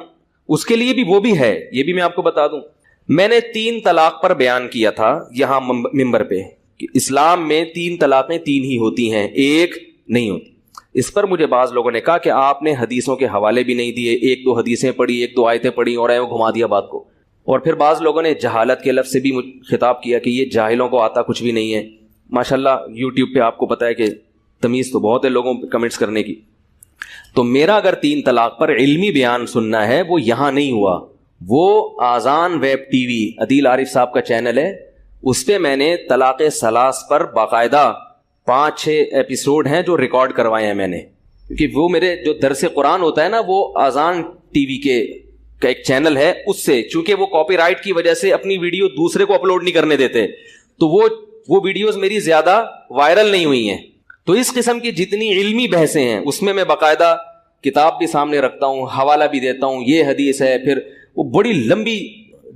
اس کے لیے بھی وہ بھی ہے, یہ بھی میں آپ کو بتا دوں. میں نے 3 طلاق پر بیان کیا تھا یہاں ممبر پہ کہ اسلام میں 3 طلاقیں 3 ہی ہوتی ہیں, 1 نہیں ہوتی. اس پر مجھے بعض لوگوں نے کہا کہ آپ نے حدیثوں کے حوالے بھی نہیں دیے, 1-2 حدیثیں پڑھی, 1-2 آیتیں پڑھی اور گھما دیا بات کو. اور پھر بعض لوگوں نے جہالت کے لفظ سے بھی خطاب کیا کہ یہ جاہلوں کو آتا کچھ بھی نہیں ہے. ماشاءاللہ یوٹیوب پہ آپ کو پتا ہے کہ تمیز تو بہت ہے لوگوں پہ کمنٹس کرنے کی. تو میرا اگر 3 طلاق پر علمی بیان سننا ہے, وہ یہاں نہیں ہوا, وہ آذان ویب ٹی وی, عدیل عارف صاحب کا چینل ہے, اس پہ میں نے طلاق ثلاث پر باقاعدہ 5-6 ایپیسوڈ ہیں جو ریکارڈ کروائے ہیں میں نے, کیونکہ وہ میرے جو درس قرآن ہوتا ہے نا, وہ آذان ٹی وی کا ایک چینل ہے, اس سے چونکہ وہ کاپی رائٹ کی وجہ سے اپنی ویڈیو دوسرے کو اپلوڈ نہیں کرنے دیتے, تو وہ ویڈیوز میری زیادہ وائرل نہیں ہوئی ہیں. تو اس قسم کی جتنی علمی بحثیں ہیں اس میں باقاعدہ کتاب بھی سامنے رکھتا ہوں, حوالہ بھی دیتا ہوں, یہ حدیث ہے, پھر وہ بڑی لمبی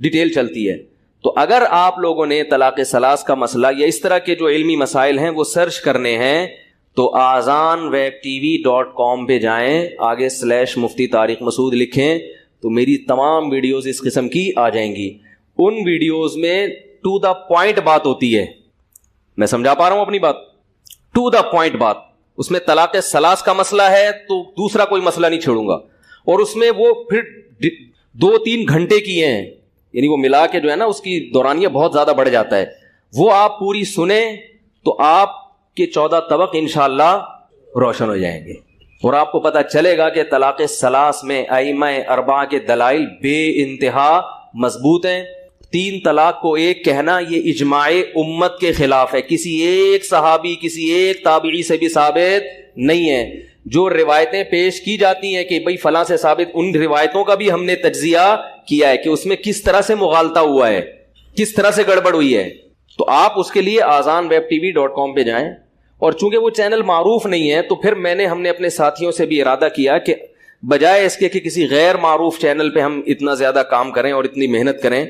ڈیٹیل چلتی ہے. تو اگر آپ لوگوں نے طلاق ثلاث کا مسئلہ یا اس طرح کے جو علمی مسائل ہیں وہ سرچ کرنے ہیں تو azanwebtv.com پہ جائیں, آگے /مفتی طارق مسعود لکھیں تو میری تمام ویڈیوز اس قسم کی آ جائیں گی. ان ویڈیوز میں ٹو دا پوائنٹ بات ہوتی ہے. میں سمجھا پا رہا ہوں اپنی بات؟ ٹو دا پوائنٹ بات. اس میں طلاق ثلاث کا مسئلہ ہے تو دوسرا کوئی مسئلہ نہیں چھوڑوں گا, اور اس میں وہ پھر 2-3 گھنٹے کی ہیں, یعنی وہ ملا کے جو ہے نا اس کی دورانیہ بہت زیادہ بڑھ جاتا ہے. وہ آپ پوری سنیں تو آپ کے 14 طبق انشاءاللہ روشن ہو جائیں گے, اور آپ کو پتہ چلے گا کہ طلاق ثلاث میں ائمہ اربعہ کے دلائل بے انتہا مضبوط ہیں. 3 طلاق کو ایک کہنا یہ اجماع امت کے خلاف ہے, کسی ایک صحابی کسی ایک تابعی سے بھی ثابت نہیں ہے. جو روایتیں پیش کی جاتی ہیں کہ بھئی فلاں سے ثابت, ان روایتوں کا بھی ہم نے تجزیہ کیا ہے کہ اس میں کس طرح سے مغالطہ ہوا ہے, کس طرح سے گڑبڑ ہوئی ہے. تو آپ اس کے لیے azanwebtv.com پہ جائیں, اور چونکہ وہ چینل معروف نہیں ہے تو پھر ہم نے اپنے ساتھیوں سے بھی ارادہ کیا کہ بجائے اس کے کہ کسی غیر معروف چینل پہ ہم اتنا زیادہ کام کریں اور اتنی محنت کریں,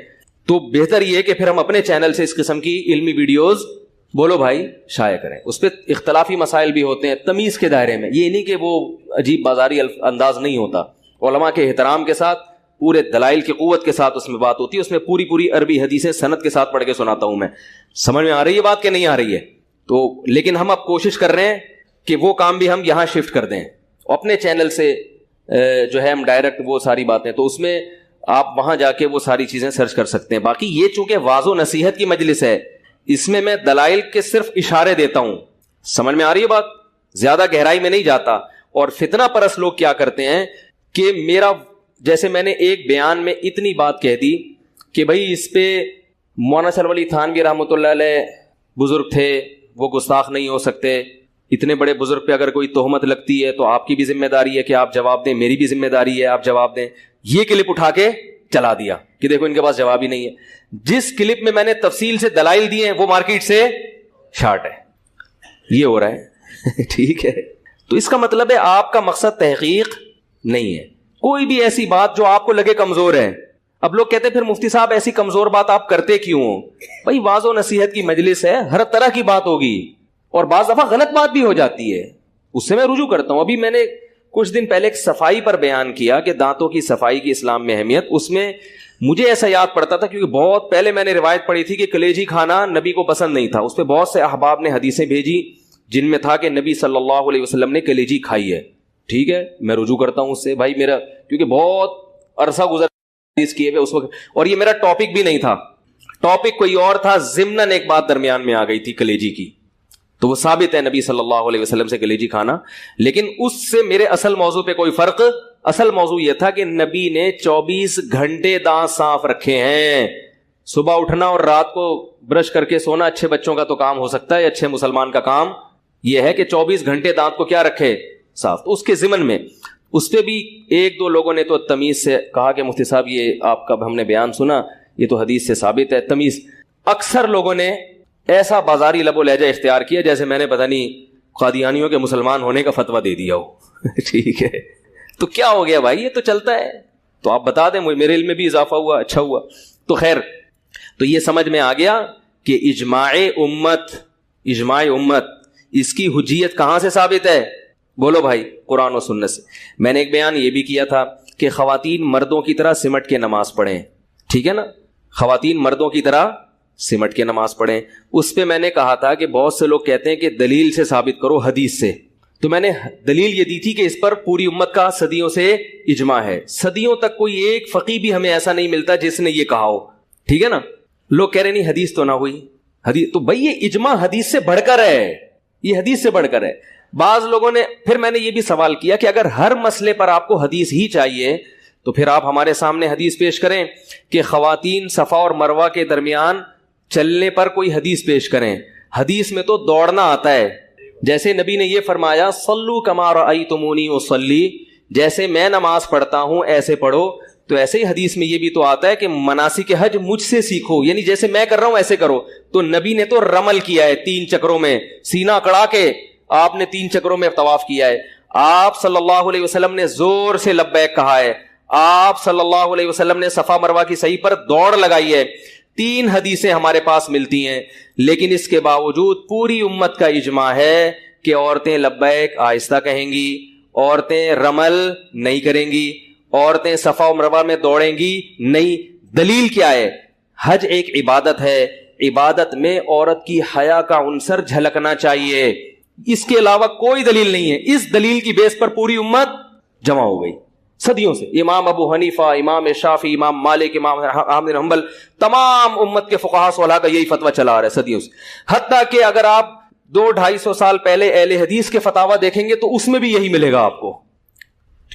تو بہتر یہ کہ پھر ہم اپنے چینل سے اس قسم کی علمی ویڈیوز بولو بھائی شائع کریں. اس پہ اختلافی مسائل بھی ہوتے ہیں تمیز کے دائرے میں, یہ نہیں کہ وہ عجیب بازاری انداز نہیں ہوتا, علماء کے احترام کے ساتھ پورے دلائل کی قوت کے ساتھ اس میں بات ہوتی ہے. اس میں پوری عربی حدیثیں سند کے ساتھ پڑھ کے سناتا ہوں میں. سمجھ میں آ رہی ہے بات کہ نہیں آ رہی ہے؟ تو لیکن ہم اب کوشش کر رہے ہیں کہ وہ کام بھی ہم یہاں شفٹ کر دیں, اپنے چینل سے جو ہے ہم ڈائریکٹ وہ ساری باتیں, تو اس میں آپ وہاں جا کے وہ ساری چیزیں سرچ کر سکتے ہیں. باقی یہ چونکہ واضح و نصیحت کی مجلس ہے, اس میں دلائل کے صرف اشارے دیتا ہوں. سمجھ میں آ رہی ہے بات؟ زیادہ گہرائی میں نہیں جاتا. اور فتنہ پرست لوگ کیا کرتے ہیں کہ میرا جیسے میں نے ایک بیان میں اتنی بات کہہ دی کہ بھئی اس پہ مولانا اشرف علی تھانوی رحمۃ اللہ علیہ بزرگ تھے, وہ گستاخ نہیں ہو سکتے. اتنے بڑے بزرگ پہ اگر کوئی تہمت لگتی ہے تو آپ کی بھی ذمہ داری ہے کہ آپ جواب دیں, میری بھی ذمہ داری ہے آپ جواب دیں. یہ کلپ اٹھا کے چلا دیا کہ دیکھو ان کے پاس جواب ہی نہیں ہے. جس کلپ میں میں نے تفصیل سے دلائل دیے ہیں وہ مارکیٹ سے شارٹ ہے. یہ ہو رہا ہے ٹھیک ہے. تو اس کا مطلب ہے آپ کا مقصد تحقیق نہیں ہے. کوئی بھی ایسی بات جو آپ کو لگے کمزور ہے, اب لوگ کہتے ہیں پھر مفتی صاحب ایسی کمزور بات آپ کرتے کیوں ہو؟ بھائی واضح و نصیحت کی مجلس ہے, ہر طرح کی بات ہوگی اور بعض دفعہ غلط بات بھی ہو جاتی ہے, اس سے میں رجوع کرتا ہوں. ابھی میں نے کچھ دن پہلے ایک صفائی پر بیان کیا کہ دانتوں کی صفائی کی اسلام میں اہمیت. اس میں مجھے ایسا یاد پڑتا تھا کیونکہ بہت پہلے میں نے روایت پڑھی تھی کہ کلیجی کھانا نبی کو پسند نہیں تھا. اس پہ بہت سے احباب نے حدیثیں بھیجی جن میں تھا کہ نبی صلی اللہ علیہ وسلم نے کلیجی کھائی ہے. ٹھیک ہے, میں رجوع کرتا ہوں اس سے. بھائی میرا کیونکہ بہت عرصہ گزر حدیث کیے ہوئے اس وقت, اور یہ میرا ٹاپک بھی نہیں تھا, ٹاپک کوئی اور تھا. ضمناً ایک بات درمیان میں آ گئی تھی کلیجی کی, تو وہ ثابت ہے نبی صلی اللہ علیہ وسلم سے کلیجی کھانا. لیکن اس سے میرے اصل موضوع پہ کوئی فرق, اصل موضوع یہ تھا کہ نبی نے 24 گھنٹے دانت صاف رکھے ہیں. صبح اٹھنا اور رات کو برش کر کے سونا اچھے بچوں کا تو کام ہو سکتا ہے, اچھے مسلمان کا کام یہ ہے کہ 24 گھنٹے دانت کو کیا رکھے صاف. تو اس کے ضمن میں اس پہ بھی 1-2 لوگوں نے تو تمیز سے کہا کہ مفتی صاحب یہ آپ کا ہم نے بیان سنا, یہ تو حدیث سے ثابت ہے. تمیز اکثر لوگوں نے ایسا بازاری لب و لہجہ اختیار کیا جیسے میں نے پتہ نہیں قادیانیوں کے مسلمان ہونے کا فتویٰ دے دیا ہو ٹھیک ہے. تو کیا ہو گیا بھائی, یہ تو چلتا ہے. تو آپ بتا دیں, میرے علم میں بھی اضافہ ہوا, اچھا ہوا. تو خیر, تو یہ سمجھ میں آ گیا کہ اجماع امت اس کی حجیت کہاں سے ثابت ہے؟ بولو بھائی, قرآن و سنت سے. میں نے ایک بیان یہ بھی کیا تھا کہ خواتین مردوں کی طرح سمٹ کے نماز پڑھیں. ٹھیک ہے نا, خواتین مردوں کی طرح سمٹ کے نماز پڑھیں. اس پہ میں نے کہا تھا کہ بہت سے لوگ کہتے ہیں کہ دلیل سے ثابت کرو, حدیث سے. تو میں نے دلیل یہ دی تھی کہ اس پر پوری امت کا صدیوں سے اجماع ہے. صدیوں تک کوئی ایک فقیہ بھی ہمیں ایسا نہیں ملتا جس نے یہ کہا ہو. ٹھیک ہے نا. لوگ کہہ رہے نہیں حدیث تو نہ ہوئی, حدیث تو بھائی یہ اجماع حدیث سے بڑھ کر ہے, یہ حدیث سے بڑھ کر ہے. بعض لوگوں نے پھر میں نے یہ بھی سوال کیا کہ اگر ہر مسئلے پر آپ کو حدیث ہی چاہیے تو پھر آپ ہمارے سامنے حدیث پیش کریں کہ خواتین صفا اور مروہ کے درمیان چلنے پر کوئی حدیث پیش کریں. حدیث میں تو دوڑنا آتا ہے, جیسے نبی نے یہ فرمایا صلو کما رأیتمونی اصلی, جیسے میں نماز پڑھتا ہوں ایسے پڑھو. تو ایسے ہی حدیث میں یہ بھی تو آتا ہے کہ مناسک حج مجھ سے سیکھو, یعنی جیسے میں کر رہا ہوں ایسے کرو. تو نبی نے تو رمل کیا ہے 3 چکروں میں, سینہ اکڑا کے آپ نے 3 چکروں میں طواف کیا ہے. آپ صلی اللہ علیہ وسلم نے زور سے لبیک کہا ہے. آپ صلی اللہ علیہ وسلم نے صفا مروہ کی صحیح پر دوڑ لگائی ہے. 3 حدیثیں ہمارے پاس ملتی ہیں، لیکن اس کے باوجود پوری امت کا اجماع ہے کہ عورتیں لبیک آہستہ کہیں گی، عورتیں رمل نہیں کریں گی، عورتیں صفا و مروہ میں دوڑیں گی نہیں۔ دلیل کیا ہے؟ حج ایک عبادت ہے، عبادت میں عورت کی حیا کا عنصر جھلکنا چاہیے، اس کے علاوہ کوئی دلیل نہیں ہے۔ اس دلیل کی بیس پر پوری امت جمع ہو گئی صدیوں سے۔ امام ابو حنیفہ، امام شافعی، امام مالک، امام احمد بن حنبل، تمام امت کے فقہا صلحاء کا یہی فتویٰ چلا آ رہا ہے صدیوں سے۔ حتیٰ کہ اگر آپ 200-250 سال پہلے اہل حدیث کے فتاویٰ دیکھیں گے تو اس میں بھی یہی ملے گا آپ کو۔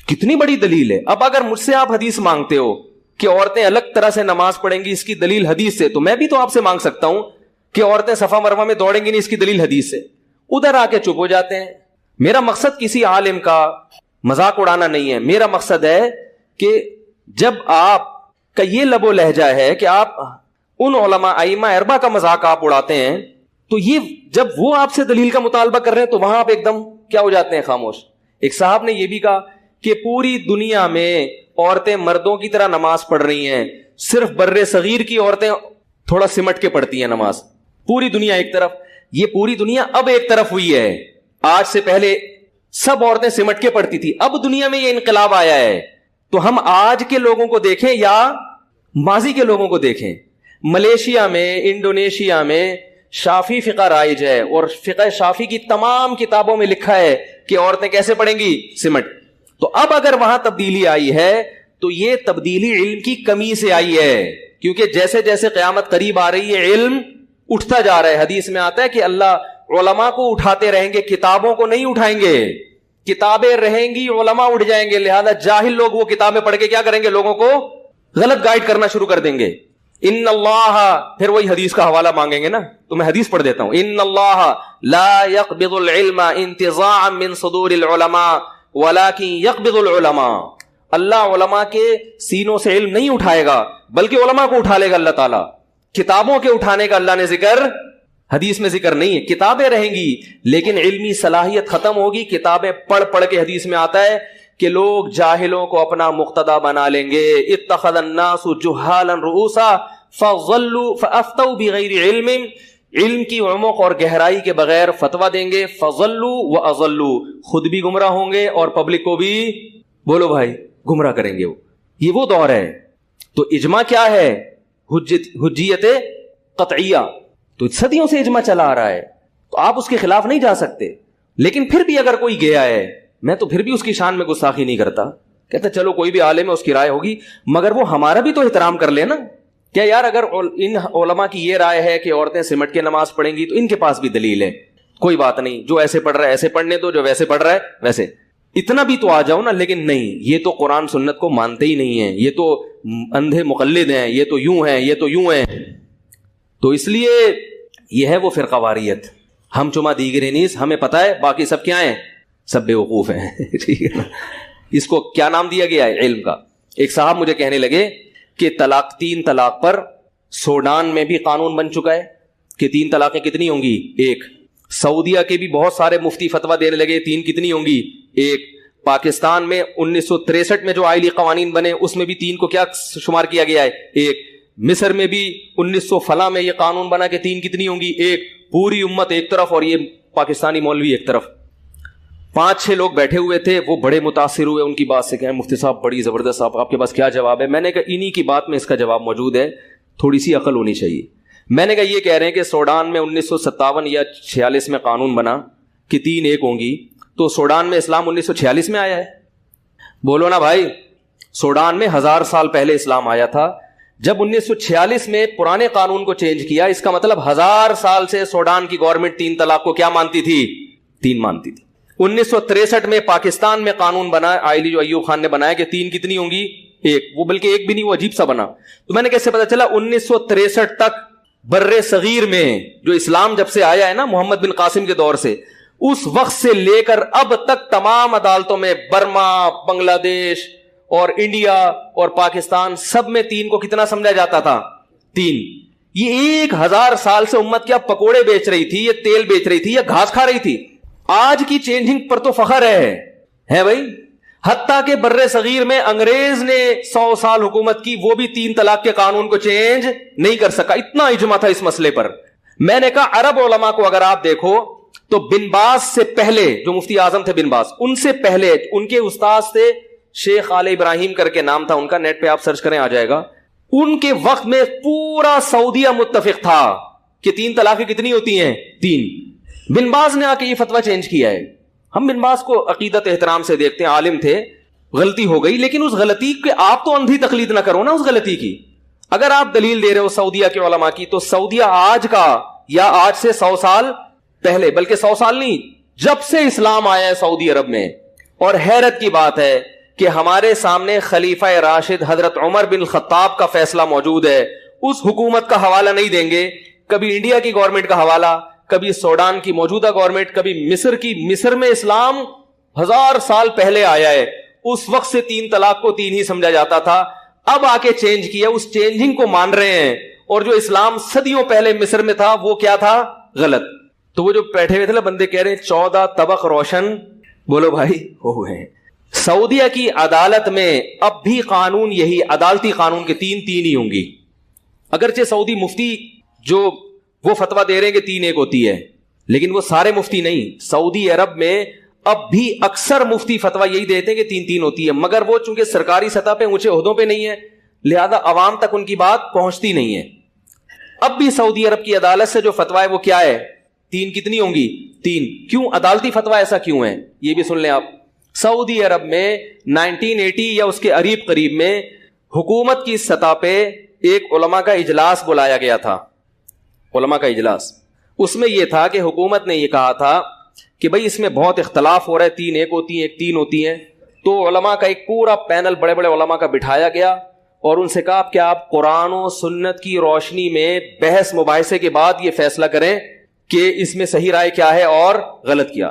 کتنی بڑی دلیل ہے۔ اب اگر مجھ سے آپ حدیث مانگتے ہو کہ عورتیں الگ طرح سے نماز پڑھیں گی، اس کی دلیل حدیث سے، تو میں بھی تو آپ سے مانگ سکتا ہوں کہ عورتیں صفا مروہ میں دوڑیں گی نہیں، اس کی دلیل حدیث سے۔ ادھر آ کے چپ ہو جاتے ہیں۔ میرا مقصد کسی عالم کا مذاق اڑانا نہیں ہے، میرا مقصد ہے کہ جب آپ کا یہ لب و لہجہ ہے کہ آپ ان علماء ائمہ اربعہ کا مذاق آپ اڑاتے ہیں، تو یہ جب وہ آپ سے دلیل کا مطالبہ کر رہے ہیں تو وہاں آپ ایک دم کیا ہو جاتے ہیں؟ خاموش۔ ایک صاحب نے یہ بھی کہا کہ پوری دنیا میں عورتیں مردوں کی طرح نماز پڑھ رہی ہیں، صرف بر صغیر کی عورتیں تھوڑا سمٹ کے پڑھتی ہیں نماز، پوری دنیا ایک طرف۔ یہ پوری دنیا اب ایک طرف ہوئی ہے، آج سے پہلے سب عورتیں سمٹ کے پڑھتی تھی، اب دنیا میں یہ انقلاب آیا ہے۔ تو ہم آج کے لوگوں کو دیکھیں یا ماضی کے لوگوں کو دیکھیں، ملیشیا میں، انڈونیشیا میں شافی فقہ رائج ہے، اور فقہ شافی کی تمام کتابوں میں لکھا ہے کہ عورتیں کیسے پڑھیں گی؟ سمٹ۔ تو اب اگر وہاں تبدیلی آئی ہے تو یہ تبدیلی علم کی کمی سے آئی ہے، کیونکہ جیسے جیسے قیامت قریب آ رہی ہے علم اٹھتا جا رہا ہے۔ حدیث میں آتا ہے کہ اللہ علماء کو اٹھاتے رہیں گے، کتابوں کو نہیں اٹھائیں گے، کتابیں رہیں گی، علماء اٹھ جائیں گے، لہذا جاہل لوگ وہ کتابیں پڑھ کے کیا کریں گے؟ لوگوں کو غلط گائیڈ کرنا شروع کر دیں گے۔ ان اللہ، پھر وہی حدیث کا حوالہ مانگیں گے نا، تو میں حدیث پڑھ دیتا ہوں۔ ان اللہ لا يقبض العلم انتزاعا من صدور العلماء ولكن يقبض العلماء، اللہ علماء کے سینوں سے علم نہیں اٹھائے گا بلکہ علماء کو اٹھا لے گا اللہ تعالیٰ۔ کتابوں کے اٹھانے کا اللہ نے ذکر حدیث میں ذکر نہیں ہے، کتابیں رہیں گی لیکن علمی صلاحیت ختم ہوگی۔ کتابیں پڑھ پڑھ کے حدیث میں آتا ہے کہ لوگ جاہلوں کو اپنا مقتدا بنا لیں گے۔ اتخذ الناس جہالا رؤوسا فضلوا فافتوا بغیر علم، علم کی عمق اور گہرائی کے بغیر فتویٰ دیں گے، فضلوا واضلوا، خود بھی گمراہ ہوں گے اور پبلک کو بھی، بولو بھائی، گمراہ کریں گے۔ یہ وہ دور ہے۔ تو اجماع کیا ہے؟ حجیت قطعیہ، تو صدیوں سے اجماع چلا آ رہا ہے، تو آپ اس کے خلاف نہیں جا سکتے۔ لیکن پھر بھی اگر کوئی گیا ہے، میں تو پھر بھی اس کی شان میں گستاخی نہیں کرتا، کہتا چلو کوئی بھی عالم ہے اس کی رائے ہوگی، مگر وہ ہمارا بھی تو احترام کر لے نا۔ کیا یار، اگر ان علماء کی یہ رائے ہے کہ عورتیں سمٹ کے نماز پڑھیں گی تو ان کے پاس بھی دلیل ہے، کوئی بات نہیں، جو ایسے پڑھ رہا ہے ایسے پڑھنے دو، جو ویسے پڑھ رہا ہے ویسے، اتنا بھی تو آ جاؤ نا۔ لیکن نہیں، یہ تو قرآن سنت کو مانتے ہی نہیں ہیں، یہ تو اندھے مقلد ہیں، یہ تو یوں ہیں، یہ تو یوں ہیں۔ تو اس لیے یہ ہے وہ فرقہ واریت، ہم چما دیگرے نیز، ہمیں پتہ ہے باقی سب کیا ہیں؟ سب بے وقوف ہیں، ٹھیک ہے نا۔ اس کو کیا نام دیا گیا ہے؟ علم کا۔ ایک صاحب مجھے کہنے لگے کہ 3 طلاق پر سوڈان میں بھی قانون بن چکا ہے کہ 3 طلاقیں کتنی ہوں گی؟ 1۔ سعودیہ کے بھی بہت سارے مفتی فتویٰ دینے لگے 3 کتنی ہوں گی؟ 1۔ پاکستان میں 1963 میں جو آئلی قوانین بنے اس میں بھی 3 کو کیا شمار کیا گیا ہے؟ 1۔ مصر میں بھی 1900 فلاں میں یہ قانون بنا کہ 3 کتنی ہوں گی؟ 1۔ پوری امت ایک طرف اور یہ پاکستانی مولوی ایک طرف۔ 5-6 لوگ بیٹھے ہوئے تھے، وہ بڑے متاثر ہوئے ان کی بات سے، کہ مفتی صاحب بڑی زبردست، آپ کے پاس کیا جواب ہے؟ میں نے کہا انہی کی بات میں اس کا جواب موجود ہے، تھوڑی سی عقل ہونی چاہیے۔ میں نے کہا یہ کہہ رہے ہیں کہ سوڈان میں 1957 یا 46 میں قانون بنا کہ 3 ایک ہوں گی، تو سوڈان میں اسلام 1946 میں آیا ہے؟ بولو نا بھائی، سوڈان میں 1000 سال پہلے اسلام آیا تھا۔ جب 1946 میں پرانے قانون کو چینج کیا، اس کا مطلب 1000 سال سے سوڈان کی گورنمنٹ 3 طلاق کو کیا مانتی تھی؟ 3 مانتی تھی۔ 1963 میں پاکستان میں قانون بنا، آئلی جو ایوب خان نے بنایا کہ 3 کتنی ہوں گی؟ 1۔ وہ بلکہ 1 بھی نہیں، وہ عجیب سا بنا۔ تو میں نے کیسے پتا چلا؟ 1963 تک بر صغیر میں جو اسلام جب سے آیا ہے نا محمد بن قاسم کے دور سے، اس وقت سے لے کر اب تک تمام عدالتوں میں برما، بنگلہ دیش اور انڈیا اور پاکستان سب میں 3 کو کتنا سمجھا جاتا تھا؟ 3۔ یہ 1000 سال سے امت کیا پکوڑے بیچ رہی تھی، یہ تیل بیچ رہی تھی، یا گھاس کھا رہی تھی؟ آج کی چینجنگ پر تو فخر ہے بھائی۔ حتیٰ کہ بر صغیر میں انگریز نے 100 سال حکومت کی, وہ بھی 3 طلاق کے قانون کو چینج نہیں کر سکا. اتنا اجماع تھا اس مسئلے پر. میں نے کہا عرب علماء کو اگر آپ دیکھو تو بن باز سے پہلے, جو مفتی اعظم تھے بن باز, ان سے پہلے ان کے استاذ تھے شیخ آل ابراہیم کر کے نام تھا ان کا, نیٹ پہ آپ سرچ کریں آ جائے گا. ان کے وقت میں پورا سعودیہ متفق تھا کہ 3 طلاقیں کتنی ہوتی ہیں؟ 3. بن باز نے آ کے یہ فتویٰ چینج کیا ہے. ہم بن باز کو عقیدت احترام سے دیکھتے ہیں, عالم تھے, غلطی ہو گئی, لیکن اس غلطی کے آپ تو اندھی تقلید نہ کرو نا اس غلطی کی. اگر آپ دلیل دے رہے ہو سعودیہ کے علماء کی, تو سعودیہ آج کا یا آج سے 100 سال پہلے, بلکہ 100 سال نہیں, جب سے اسلام آیا ہے سعودی عرب میں. اور حیرت کی بات ہے کہ ہمارے سامنے خلیفہ راشد حضرت عمر بن الخطاب کا فیصلہ موجود ہے. اس حکومت کا حوالہ نہیں دیں گے, کبھی انڈیا کی گورنمنٹ کا حوالہ, کبھی سوڈان کی موجودہ گورنمنٹ, کبھی مصر کی. مصر میں اسلام 1000 سال پہلے آیا ہے, اس وقت سے 3 طلاق کو 3 ہی سمجھا جاتا تھا. اب آ کے چینج کیا, اس چینجنگ کو مان رہے ہیں, اور جو اسلام صدیوں پہلے مصر میں تھا وہ کیا تھا؟ غلط. تو وہ جو بیٹھے ہوئے تھے نا بندے کہہ رہے ہیں 14 طبق روشن, بولو بھائی ہو گئے. سعودیہ کی عدالت میں اب بھی قانون یہی, عدالتی قانون کے 3 ہی ہوں گی. اگرچہ سعودی مفتی جو وہ فتویٰ دے رہے ہیں کہ 3 ایک ہوتی ہے, لیکن وہ سارے مفتی نہیں. سعودی عرب میں اب بھی اکثر مفتی فتویٰ یہی دیتے ہیں کہ 3 ہوتی ہے, مگر وہ چونکہ سرکاری سطح پہ اونچے عہدوں پہ نہیں ہے, لہذا عوام تک ان کی بات پہنچتی نہیں ہے. اب بھی سعودی عرب کی عدالت سے جو فتویٰ ہے وہ کیا ہے؟ 3 کتنی ہوں گی؟ 3. کیوں عدالتی فتویٰ ایسا کیوں ہے یہ بھی سن لیں آپ. سعودی عرب میں 1980 یا اس کے قریب میں حکومت کی سطح پہ ایک علماء کا اجلاس بلایا گیا تھا. علماء کا اجلاس, اس میں یہ تھا کہ حکومت نے یہ کہا تھا کہ بھئی اس میں بہت اختلاف ہو رہا ہے, 3 ایک ہوتی ہیں, 1 3 ہوتی ہیں. تو علماء کا ایک پورا پینل بڑے بڑے علماء کا بٹھایا گیا اور ان سے کہا کہ آپ قرآن و سنت کی روشنی میں بحث مباحثے کے بعد یہ فیصلہ کریں کہ اس میں صحیح رائے کیا ہے اور غلط کیا.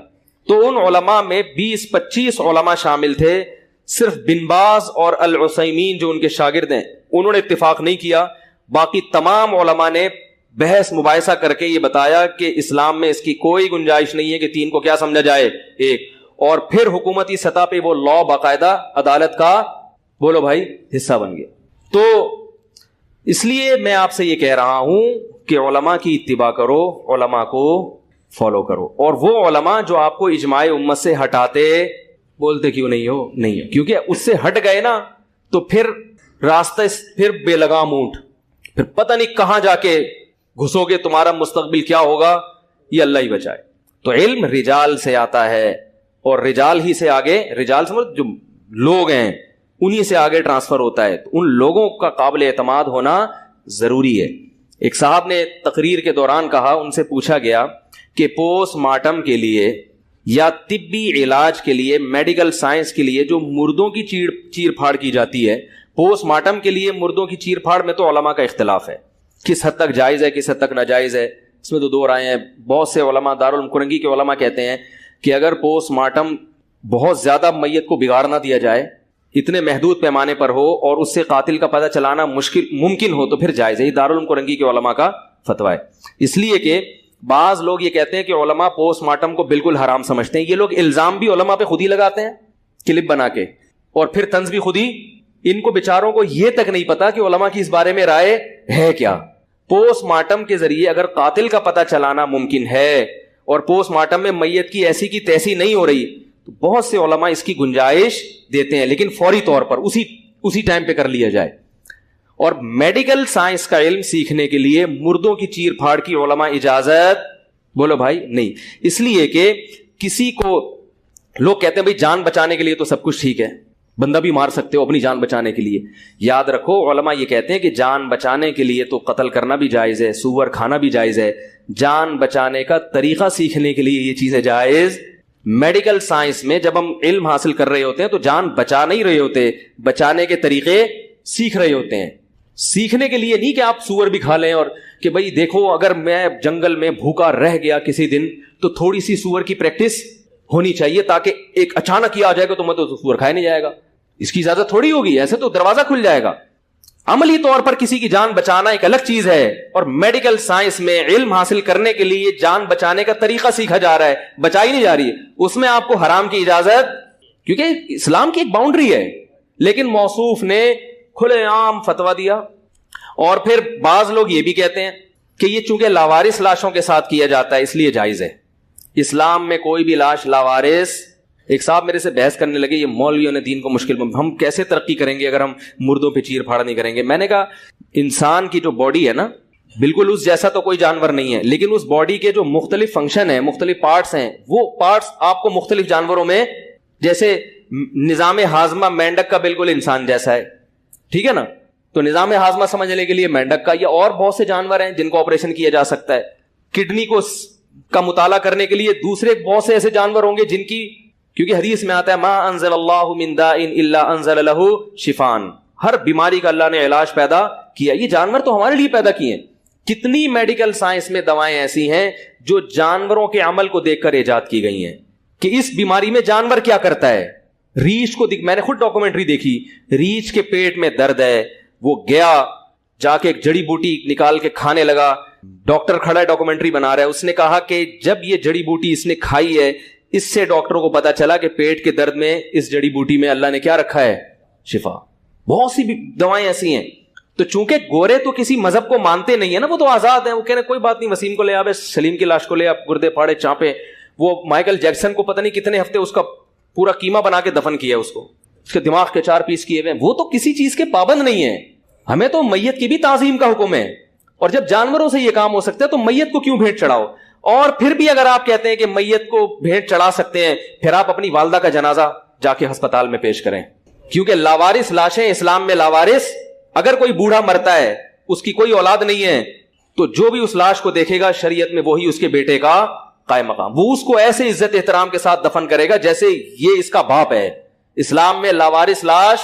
تو ان علماء میں 20-25 علماء شامل تھے. صرف بن باز اور العثیمین جو ان کے شاگرد ہیں انہوں نے اتفاق نہیں کیا. باقی تمام علماء نے بحث مباحثہ کر کے یہ بتایا کہ اسلام میں اس کی کوئی گنجائش نہیں ہے کہ 3 کو کیا سمجھا جائے؟ 1. اور پھر حکومتی سطح پہ وہ لا باقاعدہ عدالت کا, بولو بھائی, حصہ بن گیا. تو اس لیے میں آپ سے یہ کہہ رہا ہوں کہ علماء کی اتباع کرو, علماء کو فالو کرو. اور وہ علماء جو آپ کو اجماع امت سے ہٹاتے, بولتے کیوں نہیں ہو؟ نہیں ہے, کیونکہ اس سے ہٹ گئے نا تو پھر راستہ پھر بے لگام اونٹ, پھر پتہ نہیں کہاں جا کے گھسو گے, تمہارا مستقبل کیا ہوگا یہ اللہ ہی بچائے. تو علم رجال سے آتا ہے اور رجال ہی سے آگے, رجال سمجھ جو لوگ ہیں انہی سے آگے ٹرانسفر ہوتا ہے. تو ان لوگوں کا قابل اعتماد ہونا ضروری ہے. ایک صاحب نے تقریر کے دوران کہا, ان سے پوچھا گیا کہ پوسٹ مارٹم کے لیے یا طبی علاج کے لیے, میڈیکل سائنس کے لیے جو مردوں کی چیر پھاڑ کی جاتی ہے, پوسٹ مارٹم کے لیے مردوں کی چیر پھاڑ میں تو علماء کا اختلاف ہے, کس حد تک جائز ہے کس حد تک ناجائز ہے, اس میں تو 2 رائے ہیں. بہت سے علماء, دارالمکرنگی کے علماء کہتے ہیں کہ اگر پوسٹ مارٹم بہت زیادہ میت کو بگاڑ نہ دیا جائے, اتنے محدود پیمانے پر ہو اور اس سے قاتل کا پتہ چلانا ممکن ہو تو پھر جائز ہے. یہ دارالمکرنگی کے علماء کا فتویٰ ہے. اس لیے کہ بعض لوگ یہ کہتے ہیں کہ علماء پوسٹ مارٹم کو بالکل حرام سمجھتے ہیں. یہ لوگ الزام بھی علماء پہ خود ہی لگاتے ہیں کلپ بنا کے, اور پھر طنز بھی خود ہی. ان کو بیچاروں کو یہ تک نہیں پتا کہ علماء کی اس بارے میں رائے ہے کیا. پوسٹ مارٹم کے ذریعے اگر قاتل کا پتہ چلانا ممکن ہے اور پوسٹ مارٹم میں میت کی ایسی کی تیسی نہیں ہو رہی, تو بہت سے علماء اس کی گنجائش دیتے ہیں, لیکن فوری طور پر اسی ٹائم پہ کر لیا جائے. اور میڈیکل سائنس کا علم سیکھنے کے لیے مردوں کی چیر پھاڑ کی علماء اجازت, بولو بھائی, نہیں. اس لیے کہ کسی کو لوگ کہتے ہیں بھائی جان بچانے کے لیے تو سب کچھ ٹھیک ہے, بندہ بھی مار سکتے ہو اپنی جان بچانے کے لیے. یاد رکھو علماء یہ کہتے ہیں کہ جان بچانے کے لیے تو قتل کرنا بھی جائز ہے, سور کھانا بھی جائز ہے. جان بچانے کا طریقہ سیکھنے کے لیے یہ چیزیں جائز. میڈیکل سائنس میں جب ہم علم حاصل کر رہے ہوتے ہیں تو جان بچا نہیں رہے ہوتے, بچانے کے طریقے سیکھ رہے ہوتے ہیں. سیکھنے کے لیے نہیں کہ آپ سور بھی کھا لیں اور کہ بھئی دیکھو اگر میں جنگل میں بھوکا رہ گیا کسی دن تو تھوڑی سی سور کی پریکٹس ہونی چاہیے, تاکہ ایک اچانک ہی آ جائے گا تو میں تو سور کھایا نہیں جائے گا. اس کی اجازت تھوڑی ہوگی, ایسے تو دروازہ کھل جائے گا. عملی طور پر کسی کی جان بچانا ایک الگ چیز ہے, اور میڈیکل سائنس میں علم حاصل کرنے کے لیے جان بچانے کا طریقہ سیکھا جا رہا ہے, بچائی نہیں جا رہی ہے. اس میں آپ کو حرام کی اجازت کیونکہ اسلام کی ایک باؤنڈری ہے، لیکن موصوف نے کھلے عام فتویٰ دیا. اور پھر بعض لوگ یہ بھی کہتے ہیں کہ یہ چونکہ لاوارث لاشوں کے ساتھ کیا جاتا ہے اس لیے جائز ہے. اسلام میں کوئی بھی لاش لاوارث. ایک صاحب میرے سے بحث کرنے لگے، یہ مولویوں نے دین کو مشکل میں، ہم کیسے ترقی کریں گے اگر ہم مردوں پہ چیر پھاڑ نہیں کریں گے. میں نے کہا انسان کی جو باڈی ہے نا، بالکل اس جیسا تو کوئی جانور نہیں ہے، لیکن اس باڈی کے جو مختلف فنکشن ہیں، مختلف پارٹس ہیں، وہ پارٹس آپ کو مختلف جانوروں میں، جیسے نظام ہاضمہ مینڈک کا بالکل انسان جیسا ہے، ٹھیک ہے نا، تو نظام ہاضمہ سمجھنے کے لیے مینڈک کا، یا اور بہت سے جانور ہیں جن کو آپریشن کیا جا سکتا ہے. کڈنی کو کا مطالعہ کرنے کے لیے دوسرے بہت سے ایسے جانور ہوں گے جن کی، کیونکہ حدیث میں آتا ہے ما انزل اللہ من داء الا انزل له شفاء، ہر بیماری کا اللہ نے علاج پیدا کیا. یہ جانور تو ہمارے لیے پیدا کیے ہیں. کتنی میڈیکل سائنس میں دوائیں ایسی ہیں جو جانوروں کے عمل کو دیکھ کر ایجاد کی گئی ہیں کہ اس بیماری میں جانور کیا کرتا ہے. ریچھ کو میں نے خود ڈاکومنٹری دیکھی، ریچھ کے پیٹ میں درد ہے، وہ گیا جا کے ایک جڑی بوٹی نکال کے کھانے لگا. ڈاکٹر کھڑا ہے ڈاکومنٹری بنا رہا ہے، اس نے کہا کہ جب یہ جڑی بوٹی اس نے کھائی ہے، اس سے ڈاکٹر کو پتا چلا کہ پیٹ کے درد میں اس جڑی بوٹی میں اللہ نے کیا رکھا ہے، شفا. بہت سی دوائیں ایسی ہیں. تو چونکہ گورے تو کسی مذہب کو مانتے نہیں ہیں نا، وہ تو آزاد ہیں، وہ کہنے کوئی بات نہیں، وسیم کو لے آوے، سلیم کی لاش کو لے آپ، گردے پھاڑے چانپے. وہ مائیکل جیکسن کو پتہ نہیں کتنے ہفتے اس کا پورا قیمہ بنا کے دفن کیا اس کو، اس کے دماغ کے 4 پیس کیے ہوئے. وہ تو کسی چیز کے پابند نہیں ہیں. ہمیں تو میت کی بھی تعظیم کا حکم ہے، اور جب جانوروں سے یہ کام ہو سکتا ہے تو میت کو کیوں بھیٹ چڑھاؤ. اور پھر بھی اگر آپ کہتے ہیں کہ میت کو بھیٹ چڑھا سکتے ہیں، پھر آپ اپنی والدہ کا جنازہ جا کے ہسپتال میں پیش کریں. کیونکہ لاوارث لاشیں اسلام میں لاوارث، اگر کوئی بوڑھا مرتا ہے، اس کی کوئی اولاد نہیں ہے، تو جو بھی اس لاش کو دیکھے گا شریعت میں وہی اس کے بیٹے کا قائم مقام، وہ اس کو ایسے عزت احترام کے ساتھ دفن کرے گا جیسے یہ اس کا باپ ہے. اسلام میں لاوارث لاش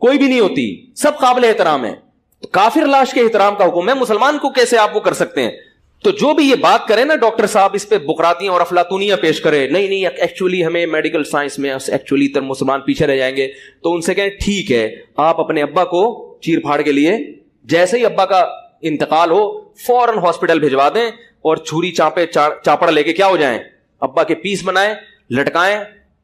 کوئی بھی نہیں ہوتی، سب قابل احترام ہے. تو کافر لاش کے احترام کا حکم ہے، مسلمان کو کیسے آپ وہ کر سکتے ہیں؟ تو جو بھی یہ بات کرے نا ڈاکٹر صاحب، اس پہ بکراتیاں اور افلاطونیاں پیش کرے، نہیں ایکچولی ہمیں میڈیکل سائنس میں ایکچولی تر مسلمان پیچھے رہ جائیں گے، تو ان سے کہیں ٹھیک ہے، آپ اپنے ابا کو چیر پھاڑ کے لیے جیسے ہی ابا کا انتقال ہو فوراً ہاسپٹل بھجوا دیں، اور چھری چاپڑ لے کے کیا ہو جائیں، ابا کے پیس بنائیں، لٹکائیں،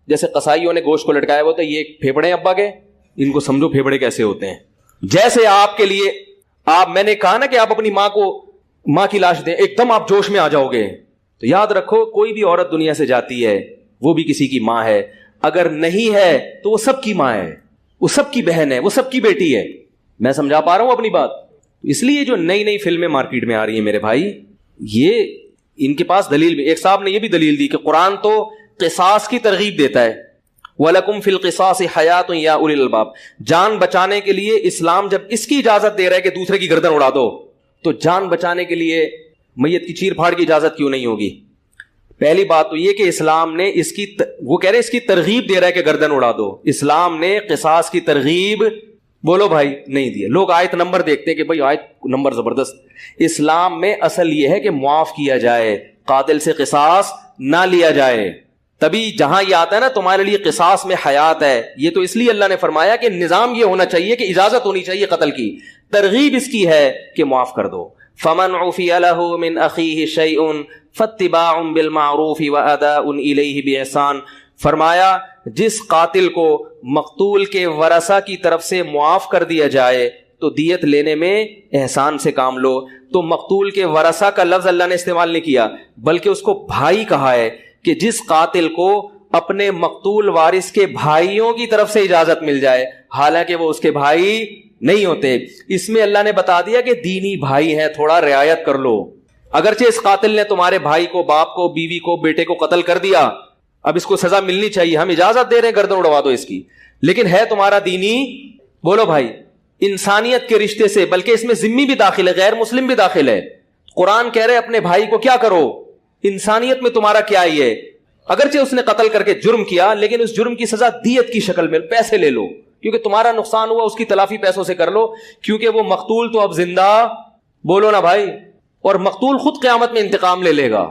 جیسے قصائیوں نے گوشت کو لٹکایا ہوتا ہے. یہ پھیپڑے ابا کے، ان کو سمجھو پھیپڑے کیسے ہوتے ہیں. جیسے آپ کے لیے میں نے کہا نا کہ آپ اپنی ماں کی لاش دیں، ایک دم آپ جوش میں آ جاؤ گے. تو یاد رکھو، کوئی بھی عورت دنیا سے جاتی ہے وہ بھی کسی کی ماں ہے، اگر نہیں ہے تو وہ سب کی ماں ہے، وہ سب کی بہن ہے، وہ سب کی بیٹی ہے. میں سمجھا پا رہا ہوں اپنی بات؟ اس لیے جو نئی فلمیں مارکیٹ میں آ رہی ہیں میرے بھائی، یہ ان کے پاس دلیل بھی. ایک صاحب نے یہ بھی دلیل دی کہ قرآن تو قصاص کی ترغیب دیتا ہے، وَلَكُمْ فِي الْقِصَاصِ حَيَاةٌ يَا أُولِي الْأَلْبَابِ. جان بچانے کے لیے اسلام جب اس کی اجازت دے رہا ہے کہ دوسرے کی گردن اڑا دو، تو جان بچانے کے لیے میت کی چیر پھاڑ کی اجازت کیوں نہیں ہوگی؟ پہلی بات تو یہ کہ اسلام نے وہ کہہ رہے اس کی ترغیب دے رہا ہے کہ گردن اڑا دو. اسلام نے قصاص کی ترغیب بولو بھائی نہیں دیا. لوگ آیت نمبر دیکھتے ہیں کہ بھائی آیت نمبر زبردست. اسلام میں اصل یہ ہے کہ معاف کیا جائے، قاتل سے قصاص نہ لیا جائے. تبھی جہاں یہ آتا ہے نا تمہارے لیے قصاص میں حیات ہے، یہ تو اس لیے اللہ نے فرمایا کہ نظام یہ ہونا چاہیے کہ اجازت ہونی چاہیے قتل کی. ترغیب اس کی ہے کہ معاف کر دو. فمن عفی له من اخیہ شیء فاتباع بالمعروف واداء الیہ باحسان. فرمایا جس قاتل کو مقتول کے ورثہ کی طرف سے معاف کر دیا جائے تو دیت لینے میں احسان سے کام لو. تو مقتول کے ورثہ کا لفظ اللہ نے استعمال نہیں کیا، بلکہ اس کو بھائی کہا ہے کہ جس قاتل کو اپنے مقتول وارث کے بھائیوں کی طرف سے اجازت مل جائے، حالانکہ وہ اس کے بھائی نہیں ہوتے. اس میں اللہ نے بتا دیا کہ دینی بھائی ہیں، تھوڑا رعایت کر لو. اگرچہ اس قاتل نے تمہارے بھائی کو، باپ کو، بیوی کو، بیٹے کو قتل کر دیا، اب اس کو سزا ملنی چاہیے، ہم اجازت دے رہے ہیں گردن اڑوا دو اس کی، لیکن ہے تمہارا دینی بولو بھائی. انسانیت کے رشتے سے، بلکہ اس میں ذمہ بھی داخل ہے، غیر مسلم بھی داخل ہے. قرآن کہہ رہے اپنے بھائی کو کیا کرو، انسانیت میں تمہارا کیا ہی ہے. اگرچہ اس نے قتل کر کے جرم کیا، لیکن اس جرم کی سزا دیت کی شکل میں، پیسے لے لو، کیونکہ تمہارا نقصان ہوا، اس کی تلافی پیسوں سے کر لو، کیونکہ وہ مقتول تو اب زندہ بولو نا بھائی، اور مقتول خود قیامت میں انتقام لے لے گا.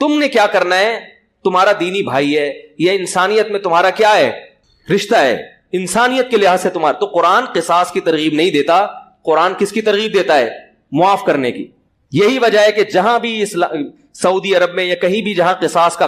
تم نے کیا کرنا ہے، تمہارا دینی بھائی ہے، یہ انسانیت میں تمہارا کیا ہے، رشتہ ہے، انسانیت کے لحاظ سے تمہارا. تو قرآن قصاص کی ترغیب نہیں دیتا، قرآن کس کی ترغیب دیتا ہے، معاف کرنے کی. یہی وجہ ہے کہ جہاں بھی سعودی عرب میں یا کہیں بھی جہاں قصاص کا